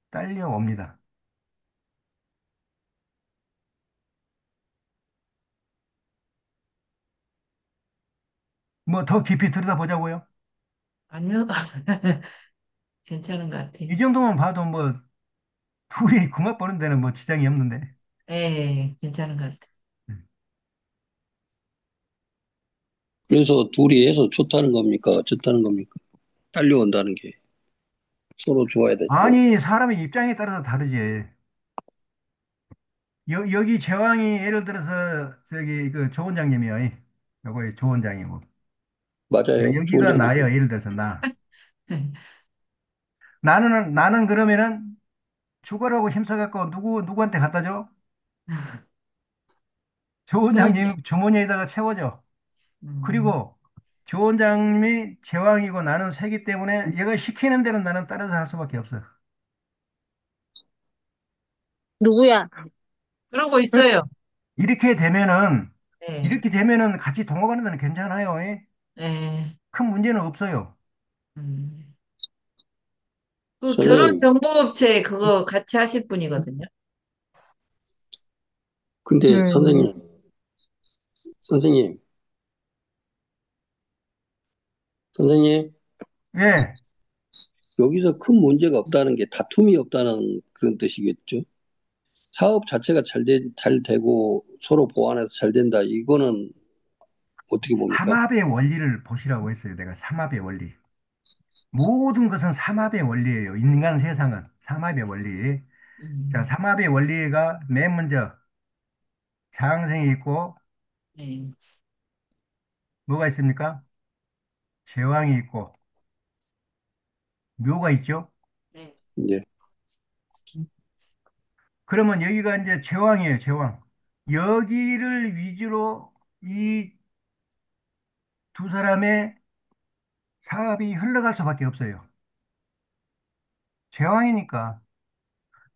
딸려옵니다. 뭐 더 깊이 들여다보자고요? 아니요. 괜찮은 것 같아요. 이 정도만 봐도 뭐 둘이 궁합 보는 데는 뭐 지장이 없는데. 예, 괜찮은 것 같아요. 음. 그래서 둘이 해서 좋다는 겁니까? 좋다는 겁니까? 딸려온다는 게 서로 좋아야 되는데. 아니, 사람의 입장에 따라서 다르지. 여기 제왕이 예를 들어서 저기 그 조 원장님이요. 요거 조 원장이고. 맞아요. 좋은 여기가 나요. 장면이에요. 예를 들어서 나. 나는 그러면은 죽어라고 힘써갖고 누구한테 갖다 줘? 조 좋은데. 원장님 주머니에다가 채워줘. 음, 그리고 조 원장님이 제왕이고 나는 새기 때문에 얘가 시키는 대로 나는 따라서 할 수밖에 없어. 누구야? 그러고 있어요. 이렇게 되면은 네. 이렇게 되면은 같이 동업하는 데는 괜찮아요. 예. 큰 문제는 없어요. 음. 그 결혼 선생님, 정보업체 그거 같이 하실 분이거든요. 근데 음, 선생님, 선생님, 예, 여기서 큰 문제가 없다는 게 다툼이 없다는 그런 뜻이겠죠? 사업 자체가 잘 되고 서로 보완해서 잘 된다. 이거는 어떻게 봅니까? 삼합의 원리를 보시라고 했어요. 내가 삼합의 원리. 모든 것은 삼합의 원리예요. 인간 세상은 삼합의 원리. 자, 음, 삼합의 원리가 맨 먼저 장생이 있고 네, 뭐가 있습니까? 제왕이 있고 묘가 있죠? 네, 예, 그러면 여기가 이제 제왕이에요, 제왕. 여기를 위주로 이 두 사람의 사업이 흘러갈 수밖에 없어요. 제왕이니까.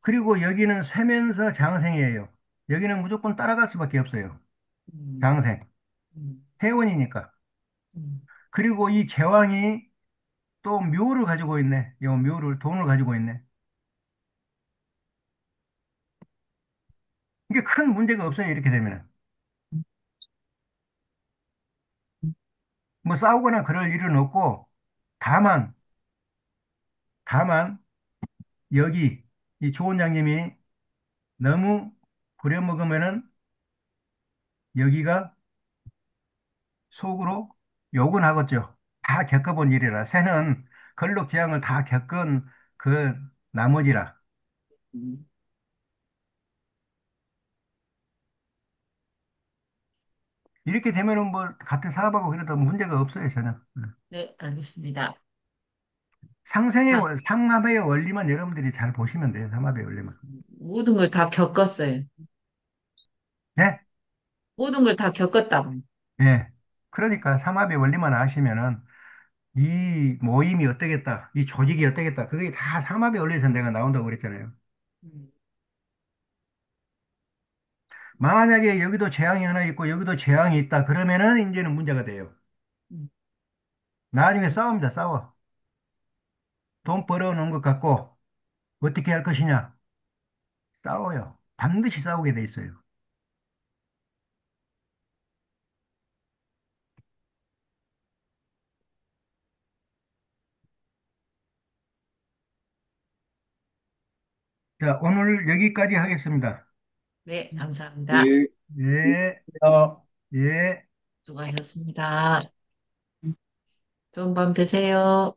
그리고 여기는 쇠면서 장생이에요. 여기는 무조건 따라갈 수밖에 없어요. 음, 장생. 음, 회원이니까. 음, 그리고 이 제왕이 또 묘를 가지고 있네. 요 묘를, 돈을 가지고 있네. 이게 큰 문제가 없어요, 이렇게 되면은. 뭐 싸우거나 그럴 일은 없고, 다만, 다만, 여기, 이 좋은 양님이 너무 부려먹으면은 여기가 속으로 욕은 하겠죠. 다 겪어본 일이라. 새는 걸록재앙을 다 겪은 그 나머지라. 음. 이렇게 되면은 뭐 같은 사업하고 그래도 문제가 없어요, 전혀. 네, 알겠습니다. 다, 상합의 원리만 여러분들이 잘 보시면 돼요, 삼합의 원리만. 모든 걸 다 겪었어요. 예? 모든 걸 다 겪었다고. 예. 그러니까 삼합의 원리만 아시면은 이 모임이 어떻겠다, 이 조직이 어떻겠다, 그게 다 삼합의 원리에서 내가 나온다고 그랬잖아요. 음, 만약에 여기도 재앙이 하나 있고 여기도 재앙이 있다, 그러면은 이제는 문제가 돼요. 음, 나중에 싸웁니다, 싸워. 돈 벌어놓은 것 갖고 어떻게 할 것이냐, 싸워요. 반드시 싸우게 돼 있어요. 자, 오늘 여기까지 하겠습니다. 네, 감사합니다. 예, 예, 야. 예. 수고하셨습니다. 좋은 밤 되세요.